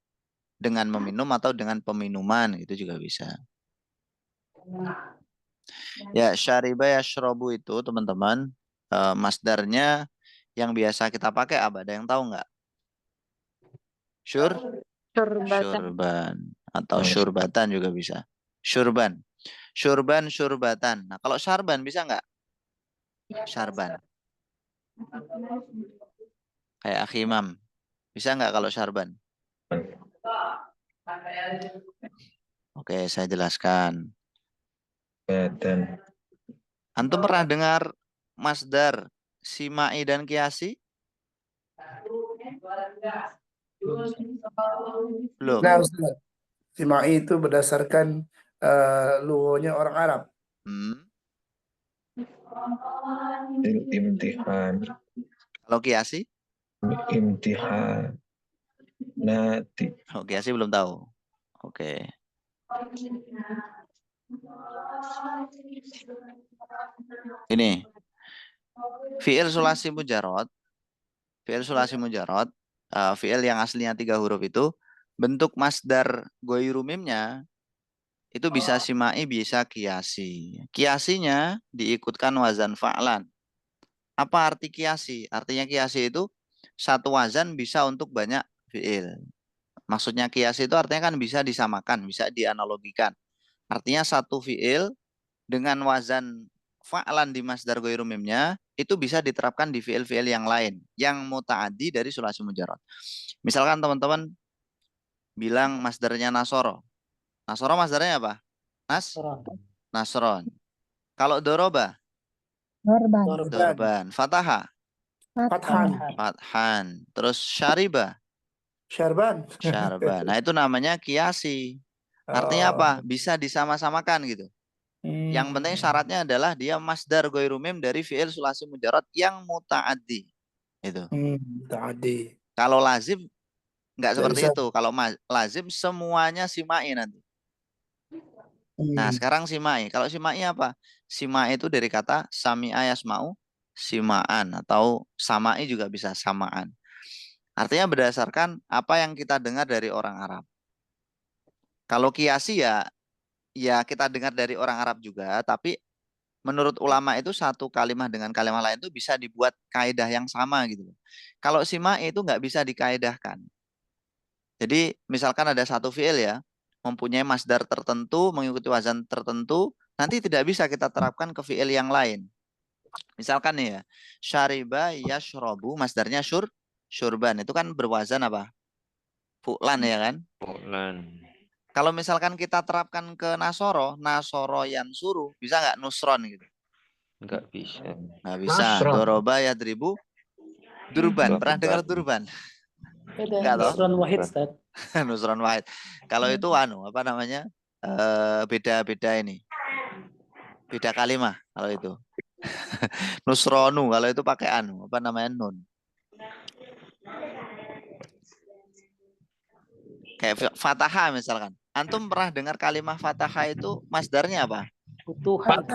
dengan meminum atau dengan peminuman itu juga bisa. Ya syariba yashrobu itu teman-teman masdarnya yang biasa kita pakai apa? Ada yang tahu nggak? Syurban atau syurbatan juga bisa. Syurban, syurbatan. Nah kalau syarban bisa nggak? Syarban. Kayak akhimam. Bisa nggak kalau syarban? Oke, saya jelaskan. Antum pernah dengar masdar simai dan kiasi? Belum. Nah, Ustaz, Simai itu berdasarkan lugonya orang Arab. Imtihan. Kalau kiasi? Imtihan. Nanti. Oh, kiasi belum tahu. Oke. Ini fi'il sulasi mujarrad. Fi'il sulasi mujarrad, fi'il yang aslinya 3 huruf itu bentuk masdar ghairu mimnya itu bisa simai, bisa kiasi. Kiasinya diikutkan wazan fa'lan. Apa arti kiasi? Artinya kiasi itu satu wazan bisa untuk banyak fi'il. Maksudnya kiasi itu artinya kan bisa disamakan, bisa dianalogikan. Artinya satu fi'il dengan wazan fa'lan di masdar ghairu mimnya itu bisa diterapkan di fi'il-fi'il yang lain yang muta'addi dari sulasi mujarrad. Misalkan teman-teman bilang masdarnya nasoro. Nasoro masdarnya apa? Nasron. Kalau doroba? Dorban. Fataha? Fathan. Terus syariba? Syarban. Nah itu namanya kiasi. Artinya apa? Bisa disama-samakan gitu. Yang penting syaratnya adalah dia masdar ghairu mim dari fi'il sulasi mujarrad yang muta'addi. Itu. Muta'addi. Kalau lazim nggak seperti bisa. itu. Kalau lazim semuanya simai nanti. Nah, sekarang simai. Kalau simai apa? Simai itu dari kata sami'a yasma'u simaan atau samai juga bisa samaan. Artinya berdasarkan apa yang kita dengar dari orang Arab. Kalau kiasi ya kita dengar dari orang Arab juga, tapi menurut ulama itu satu kalimat dengan kalimat lain itu bisa dibuat kaidah yang sama gitu loh. Kalau simai itu nggak bisa dikaidahkan. Jadi misalkan ada satu fiil ya, mempunyai masdar tertentu, mengikuti wazan tertentu, nanti tidak bisa kita terapkan ke fiil yang lain. Misalkan nih ya, syariba yashrobu, masdarnya syurban. Itu kan berwazan apa? Fu'lan ya kan? Fulan. Kalau misalkan kita terapkan ke nasoro yansuru, bisa nggak nusron gitu? Enggak bisa. Nggak bisa. Doroba yadribu durban. Pernah dengar durban? Enggak Ada toh? Nusron Wahid, Ustaz. Nusron wahid. Kalau itu apa namanya? Beda-beda ini. Beda kalimat kalau itu. Nusronu kalau itu pakai apa namanya nun. Kayak fataha misalkan. Antum pernah dengar kalimat fataha itu masdarnya apa? Futuhan.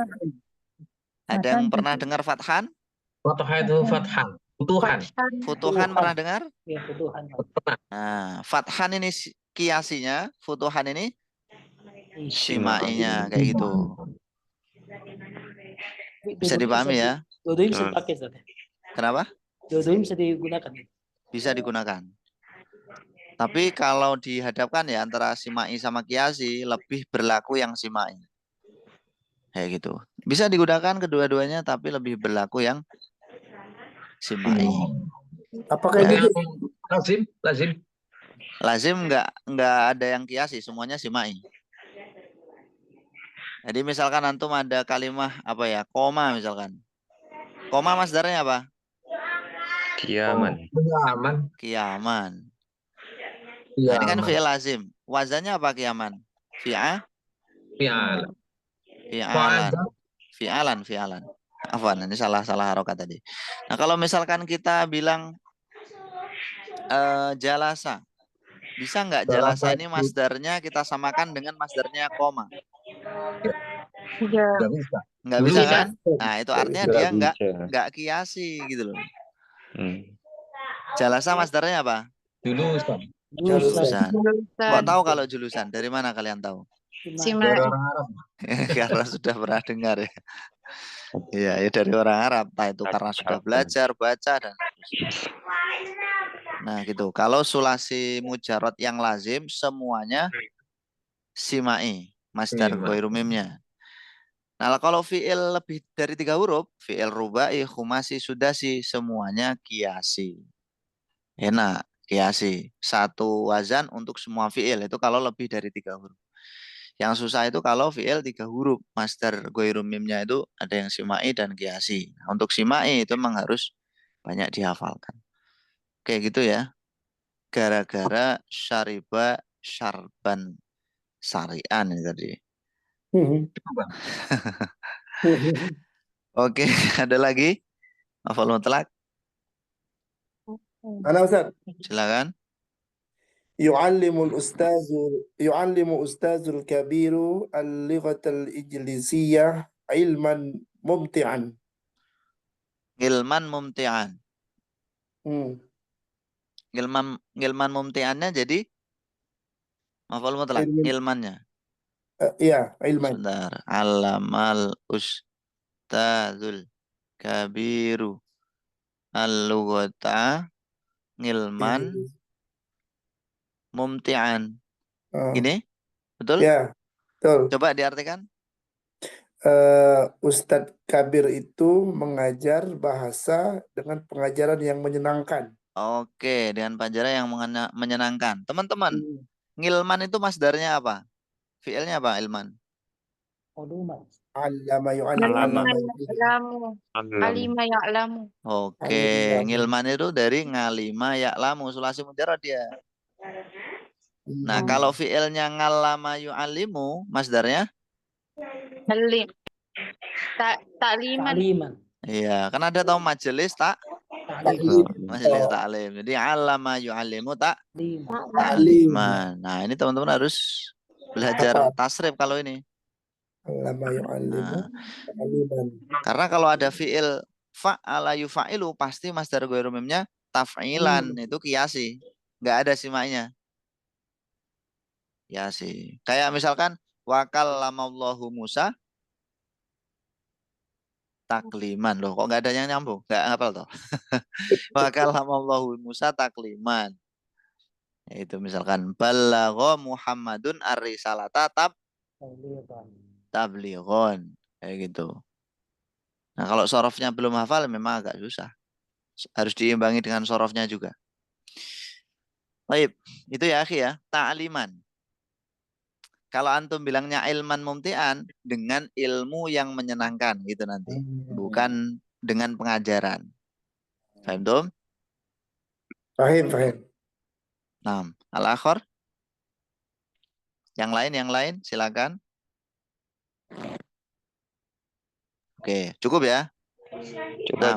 Ada yang pernah dengar fathan? Fathah itu fathah. Futuhan. Futuhan pernah dengar? Ya, futuhan. Nah, fathan ini kiasinya, futuhan ini simainya Simai. kayak gitu. Bisa dipahami ya? Dua-duanya bisa dipakai, Ustaz. Kenapa? Dua-duanya bisa digunakan. Bisa digunakan. Tapi kalau dihadapkan ya antara simai sama kiasi, lebih berlaku yang simai. Kayak gitu. Bisa digunakan kedua-duanya tapi lebih berlaku yang simai. Apakah Ya. gitu? Lazim. Lazim nggak ada yang kiasi, semuanya simai. Jadi misalkan antum ada kalimat apa ya, koma misalkan. Koma masdarnya apa? Kiaman. Kiaman. Iya. Nah, ini kan fi'il lazim. Wazannya apa kiaman? Fi'alan. Fi'alan. Afwan, ini salah harokat tadi. Nah, kalau misalkan kita bilang jalasa. Bisa nggak jalasa ini masdarnya kita samakan dengan masdarnya koma? Iya. Nggak bisa Tidak. kan? Nah, itu artinya Nggak dia bisa. nggak kiasi gitu loh. Hmm. Jalasa masdarnya apa? Julusan. Julusan. Kok Jurusan tahu kalau julusan? Dari mana kalian tahu? Simai. Dari orang Arab. Karena sudah pernah dengar ya. Iya, ya dari orang Arab. Entah itu karena sudah belajar, baca dan seterusnya. Nah, gitu. Kalau sulasi mujarot yang lazim semuanya simai, masdar Simai. ghairu mimnya. Nah, kalau fiil lebih dari 3 huruf, fiil rubai, khumasi, sudasi, semuanya kiasi. Enak, kiasi. Satu wazan untuk semua fiil. Itu kalau lebih dari 3 huruf. Yang susah itu kalau fiil 3 huruf. Masdar ghairu mimnya itu ada yang simai dan kiasi. Nah, untuk simai itu memang harus banyak dihafalkan. Kayak gitu ya. Gara-gara syariba syarban sarian ini tadi. Oke, ada lagi? Hafal mutlak? Mana Ustaz? Silakan. يعلم أستاذ الكبير اللغة الإنجليزية علما ممتعا. Ngilman mumti'an. Hmm. Ngilman mumti'annya jadi hafal mutlak. Ilmin. Ilmannya. Iya, ilman. Sebentar. Alamal ustadzul kabiru al-lughata ngilman mumti'an. Gini? Betul? Ya, betul. Coba diartikan. Ustadz Kabir itu mengajar bahasa dengan pengajaran yang menyenangkan. Oke, dengan pelajaran yang menyenangkan. Teman-teman, ngilman itu masdarnya apa? Fiilnya apa, ilman? Allama Alima yu'allimu. ya'lamu. Alima ya'lamu. Oke, ngilman itu dari ngalima ya'lamu, sulasi mujarrad dia. Nah, kalau fiilnya ngalama yu'allimu, masdarnya? Alim. Takliman. Iya, kan ada tahu majelis majelis taklim. Jadi alama yu'allimu takliman. Nah, ini teman-teman harus belajar tasrif kalau ini. Allama yu'allimu Nah, ta'liman. karena kalau ada fiil fa'ala yufa'ilu pasti masdar ghairu mimnya taf'ilan, itu kiasi. Nggak ada simanya. Kiasi. Kayak misalkan wa kallamallahu Musa takliman. Loh, kok nggak ada yang nyambung? Nggak hafal toh? Wa kallamallahu Musa takliman. Itu misalkan balagha Muhammadun ar-risalata tablighon. Kayak gitu. Nah, kalau sorofnya belum hafal memang agak susah. Harus diimbangi dengan sorofnya juga. Baik, itu ya akhi ya, ta'liman. Kalau antum bilangnya ilman mumtian, dengan ilmu yang menyenangkan gitu nanti. Bukan dengan pengajaran. Paham Tom? Fahim. Nah, al-akhir. Yang lain, silakan. Oke, cukup ya. Coba.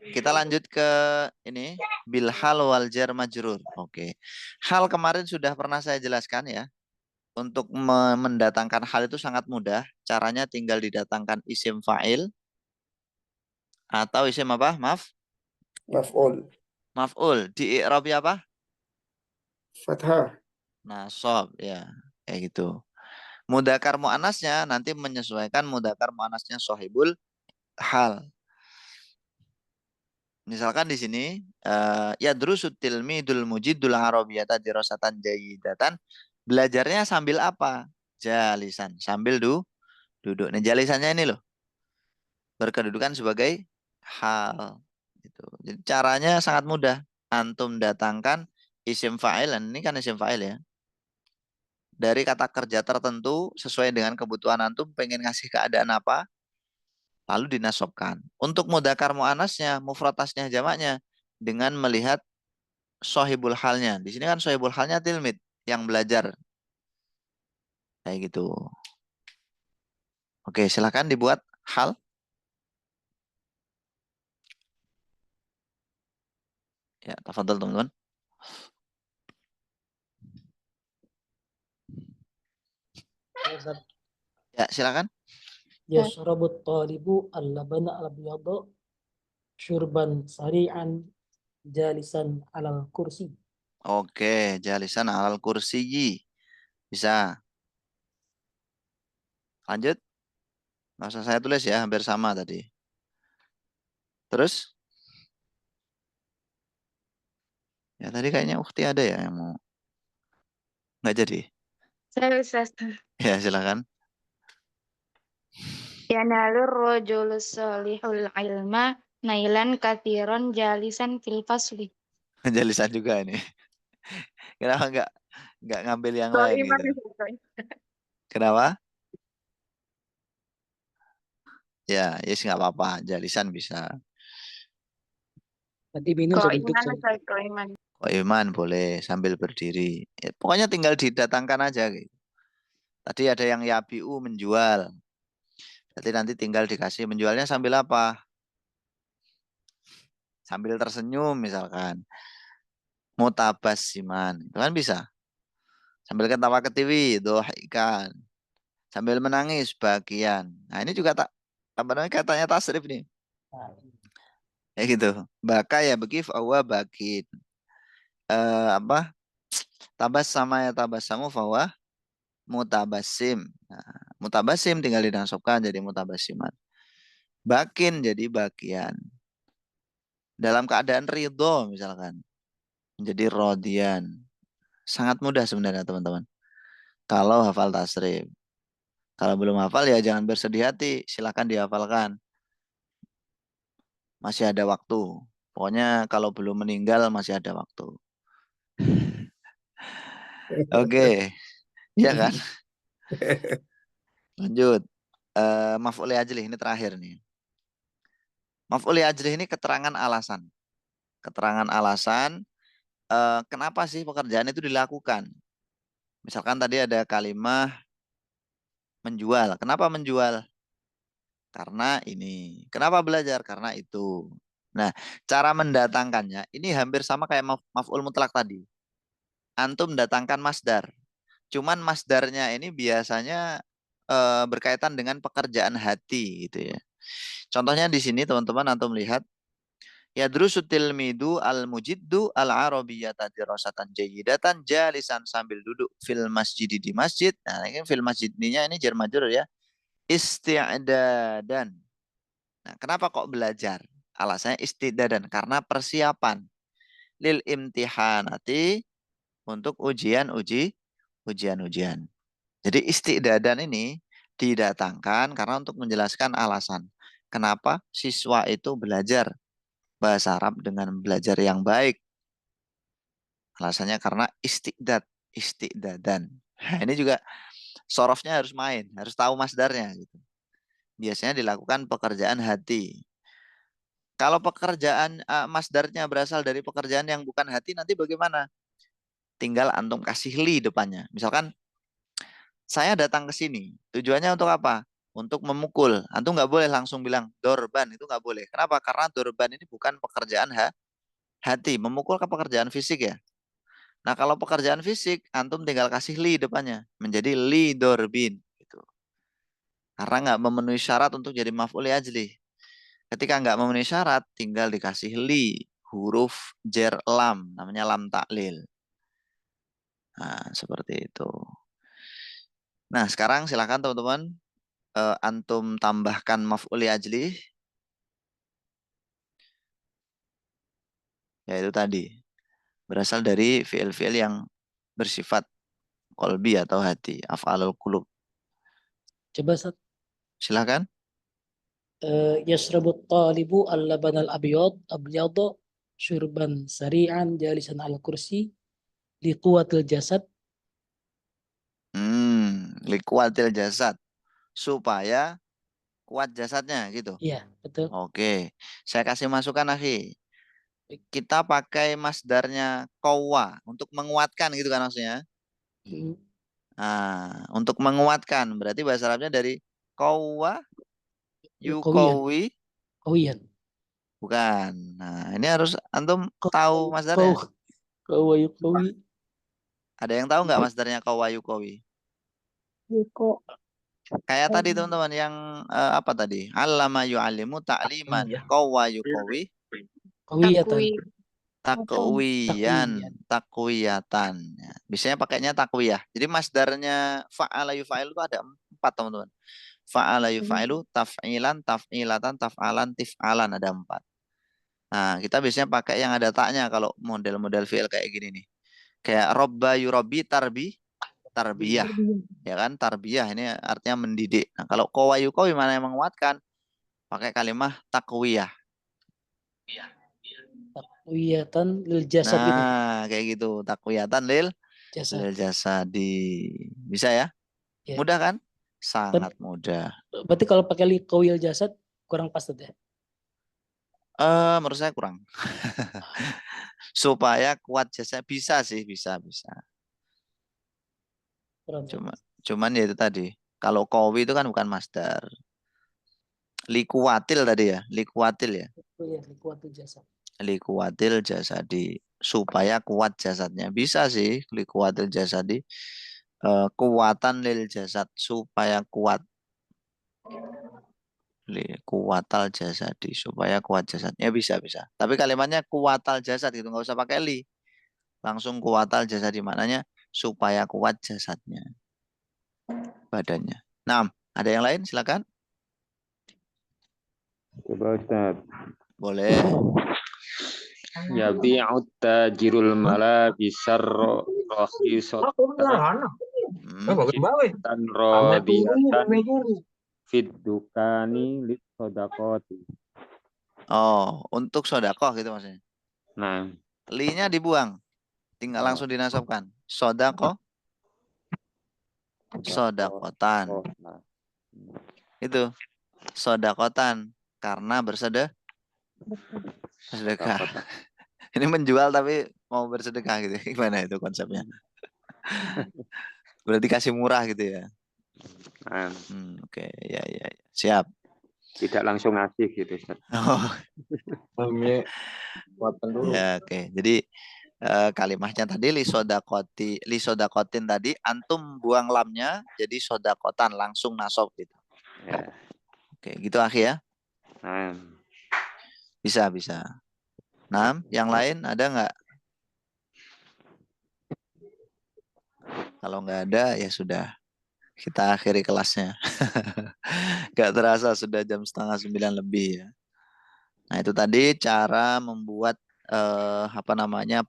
Kita lanjut ke ini bil hal wal jar majrur. Oke. Hal kemarin sudah pernah saya jelaskan ya. Untuk mendatangkan hal itu sangat mudah. Caranya tinggal didatangkan isim fa'il atau isim apa? Maf'ul. Maf'ul. Di i'rabi apa? Fathah. Nasab ya. Kayak gitu. Mudzakkar muannasnya nanti menyesuaikan mudzakkar muannasnya sahibul hal. Misalkan di sini yadrusut tilmidul mujidul arabiyyata dirasatan jayyidatan. Belajarnya sambil apa? Jalisan, sambil duduk. Nah, jalisannya ini loh. Berkedudukan sebagai hal gitu. Jadi caranya sangat mudah. Antum datangkan isim fa'il, ini kan isim fa'il ya. Dari kata kerja tertentu sesuai dengan kebutuhan antum pengen ngasih keadaan apa, lalu dinasobkan. Untuk mudzakkar muannasnya, mufradasnya, jamaknya dengan melihat sahibul halnya. Di sini kan sahibul halnya tilmid yang belajar. Kayak gitu. Oke, silakan dibuat hal. Ya, tafadhol teman-teman. Ya, silakan. Yashrabut talibu al-labana al-abyada syurban sari'an jalisan alal kursi. Oke, jalisan alal kursiyi. Bisa. Lanjut. Nggak usah saya tulis ya, hampir sama tadi. Terus? Ya tadi kayaknya Ukti ada ya yang mau. Nggak jadi? Saya Ustaz. Ya silakan. Yanalur rajulus salihul ilma nailan kathiran jalisan fil fasli. Jalisan juga ini. Kenapa nggak ngambil yang Kalau lain iman gitu? Kenapa? Ya, yes nggak apa-apa. Jalisan bisa. Nanti minum Kalau saya duduk. iman Ustaz, kalau iman. Kok iman boleh sambil berdiri. Ya, pokoknya tinggal didatangkan aja gitu. Tadi ada yang yabiu menjual. Berarti nanti tinggal dikasih menjualnya sambil apa? Sambil tersenyum misalkan. Mutabassiman. Itu kan bisa. Sambil ketawa ketiwi, dohikan. Sambil menangis bagian. Nah, ini juga apa namanya katanya tasrif nih. Ya gitu. Baka ya begif awa bakin. Apa? Tabassama ya tabassamu fawa mutabassim. Nah, mutabassim tinggal dinasabkan jadi mutabassiman. Bakin jadi bagian. Dalam keadaan ridho misalkan. Menjadi rodian. Sangat mudah sebenarnya teman-teman. Kalau hafal tasrif. Kalau belum hafal ya jangan bersedih hati. Silakan dihafalkan. Masih ada waktu. Pokoknya kalau belum meninggal masih ada waktu. Oke. Iya kan? Lanjut. Maf'ul ajlih ini terakhir nih. Maf'ul ajlih ini keterangan alasan. Keterangan alasan kenapa sih pekerjaan itu dilakukan. Misalkan tadi ada kalimat menjual. Kenapa menjual? Karena ini. Kenapa belajar? Karena itu. Nah, cara mendatangkannya ini hampir sama kayak maf'ul mutlak tadi. Antum datangkan masdar. Cuman masdarnya ini biasanya berkaitan dengan pekerjaan hati gitu ya. Contohnya di sini teman-teman antum lihat yadrusu tilmidu al-mujiddu al-arabiyyata dirasatan jayyidatan jalisan sambil duduk fil masjid di masjid. Nah, ini fil masjidnya ini jar majrur ya. Isti'dadan. Nah, kenapa kok belajar? Alasannya istidadan, karena persiapan lil imtihanati untuk ujian-ujian. Jadi istidadan ini didatangkan karena untuk menjelaskan alasan kenapa siswa itu belajar bahasa Arab dengan belajar yang baik. Alasannya karena istidadan. Nah, ini juga sorofnya harus main, harus tahu masdarnya gitu. Biasanya dilakukan pekerjaan hati. Kalau pekerjaan masdarnya berasal dari pekerjaan yang bukan hati, nanti bagaimana? Tinggal antum kasih li depannya. Misalkan saya datang ke sini, tujuannya untuk apa? Untuk memukul. Antum nggak boleh langsung bilang dorban, itu nggak boleh. Kenapa? Karena dorban ini bukan pekerjaan hati. Memukul kan pekerjaan fisik ya. Nah, kalau pekerjaan fisik, antum tinggal kasih li depannya. Menjadi li dorbin. Gitu. Karena nggak memenuhi syarat untuk jadi maf'ul ajli. Ketika nggak memenuhi syarat, tinggal dikasih li. Huruf jer lam. Namanya lam taklil. Nah, seperti itu. Nah, sekarang silakan teman-teman. Antum tambahkan maf'ul ajli. Yaitu tadi. Berasal dari fi'il-fi'il yang bersifat qalbi atau hati. Af'alul qulub. Coba Ustaz. Silakan. Yashrabut talibu al-laban al-abyad syurban sari'an jalisan al kursi liquwatil jasad. Likuatil jasad. Supaya kuat jasadnya gitu. Iya, betul. Oke. Saya kasih masukan akhi. Kita pakai masdarnya qawwa untuk menguatkan gitu kan maksudnya. Nah, untuk menguatkan berarti bahasa Arabnya dari qawwa yuqawi. Qawiyan. Bukan. Nah, ini harus antum tahu masdarnya. Qawwa yuqawi. Ada yang tahu nggak masdarnya qawwa yuqawi? Yuko. Kayak tadi teman-teman yang apa tadi? Allama yu'allimu ta'liman. Qawwa yuqawi. Qawiyatan. Takwiyatan. Ya, biasanya pakainya takwiyah. Jadi masdarnya fa'ala yufa'il itu ada 4 teman-teman. Fa'ala yufa'ilu, taf'ilan, taf'ilatan, taf'alan, tif'alan, ada 4. Nah, kita biasanya pakai yang ada taknya kalau model-model fi'il kayak gini nih. Kayak robba yurabbi tarbiyah. Ya kan, tarbiyah ini artinya mendidik. Nah, kalau qawa yuqawi mana yang menguatkan? Pakai kalimat takwiyah. Takwiyatan lil jasad gitu. Nah, kayak gitu. Takwiyatan lil jasadi. Bisa ya? Ya. Mudah kan? Sangat mudah. Berarti kalau pakai liqawil jasad kurang pas tuh ya? Menurut saya kurang. Supaya kuat jasad bisa sih, bisa. Cuman ya itu tadi. Kalau qawi itu kan bukan masdar. Likuwatil tadi ya, likuwatil ya. Oh iya, likuwatil jasad. Likuwatil jasadi, supaya kuat jasadnya. Bisa sih likuwatil jasadi. Kuatan lil jasad, supaya kuat. Kuatal jasadi, supaya kuat jasadnya. Bisa. Tapi kalimatnya kuatal jasad gitu, nggak usah pakai li. Langsung kuatal jasadi, maknanya supaya kuat jasadnya. Badannya. Nah, ada yang lain? Silakan. Coba Ustaz. Boleh. Yabi'ut tajirul malabisar rahisatan radiyatan fid dukani lit sodakoti. Oh, untuk sodakoh gitu maksudnya. Nah, Li-nya dibuang. Tinggal langsung dinasabkan. Sodakoh. Sodakotan. Itu. Sodakotan. Karena bersedekah. Ini menjual tapi mau bersedekah gitu. Gimana itu konsepnya? Berarti kasih murah gitu ya. Oke. Ya. Siap. Tidak langsung ngasih gitu Ustaz. Oh. Ya, oke. Jadi kalimatnya tadi lisodakotin tadi antum buang lamnya jadi sodakotan, langsung nasab gitu. Ya. Oke, gitu akhi ya. Bisa. Nah, yang lain ada nggak? Kalau nggak ada ya sudah, kita akhiri kelasnya. Gak terasa sudah jam 8:30 lebih ya. Nah, itu tadi cara membuat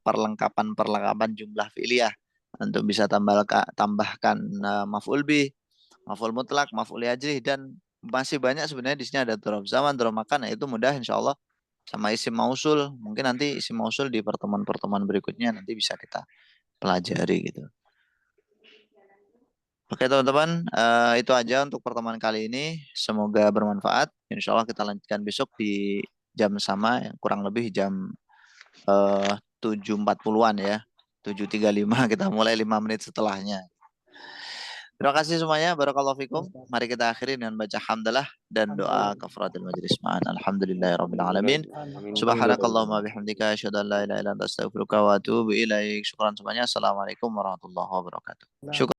perlengkapan jumlah fi'liyah untuk bisa tambahkan maf'ul bih, maf'ul mutlak, maf'ul ajrih, dan masih banyak sebenarnya di sini ada dzaraf zaman, dzaraf makan. Nah, itu mudah insyaallah, sama isim mausul. Mungkin nanti isim mausul di pertemuan-pertemuan berikutnya nanti bisa kita pelajari gitu. Oke teman-teman, itu aja untuk pertemuan kali ini. Semoga bermanfaat. Insya Allah kita lanjutkan besok di jam sama, kurang lebih jam 7.40-an ya. 7.35 kita mulai 5 menit setelahnya. Terima kasih semuanya. Barakallahu fikum. Mari kita akhiri dengan baca hamdalah dan doa kafaratul majlis ma'an. Alhamdulillahirabbil alamin. Subhanakallahumma bihamdika asyhadu an la ilaha illa anta astaghfiruka wa atubu ilaik. Syukran semuanya. Assalamualaikum warahmatullahi wabarakatuh. Syukran.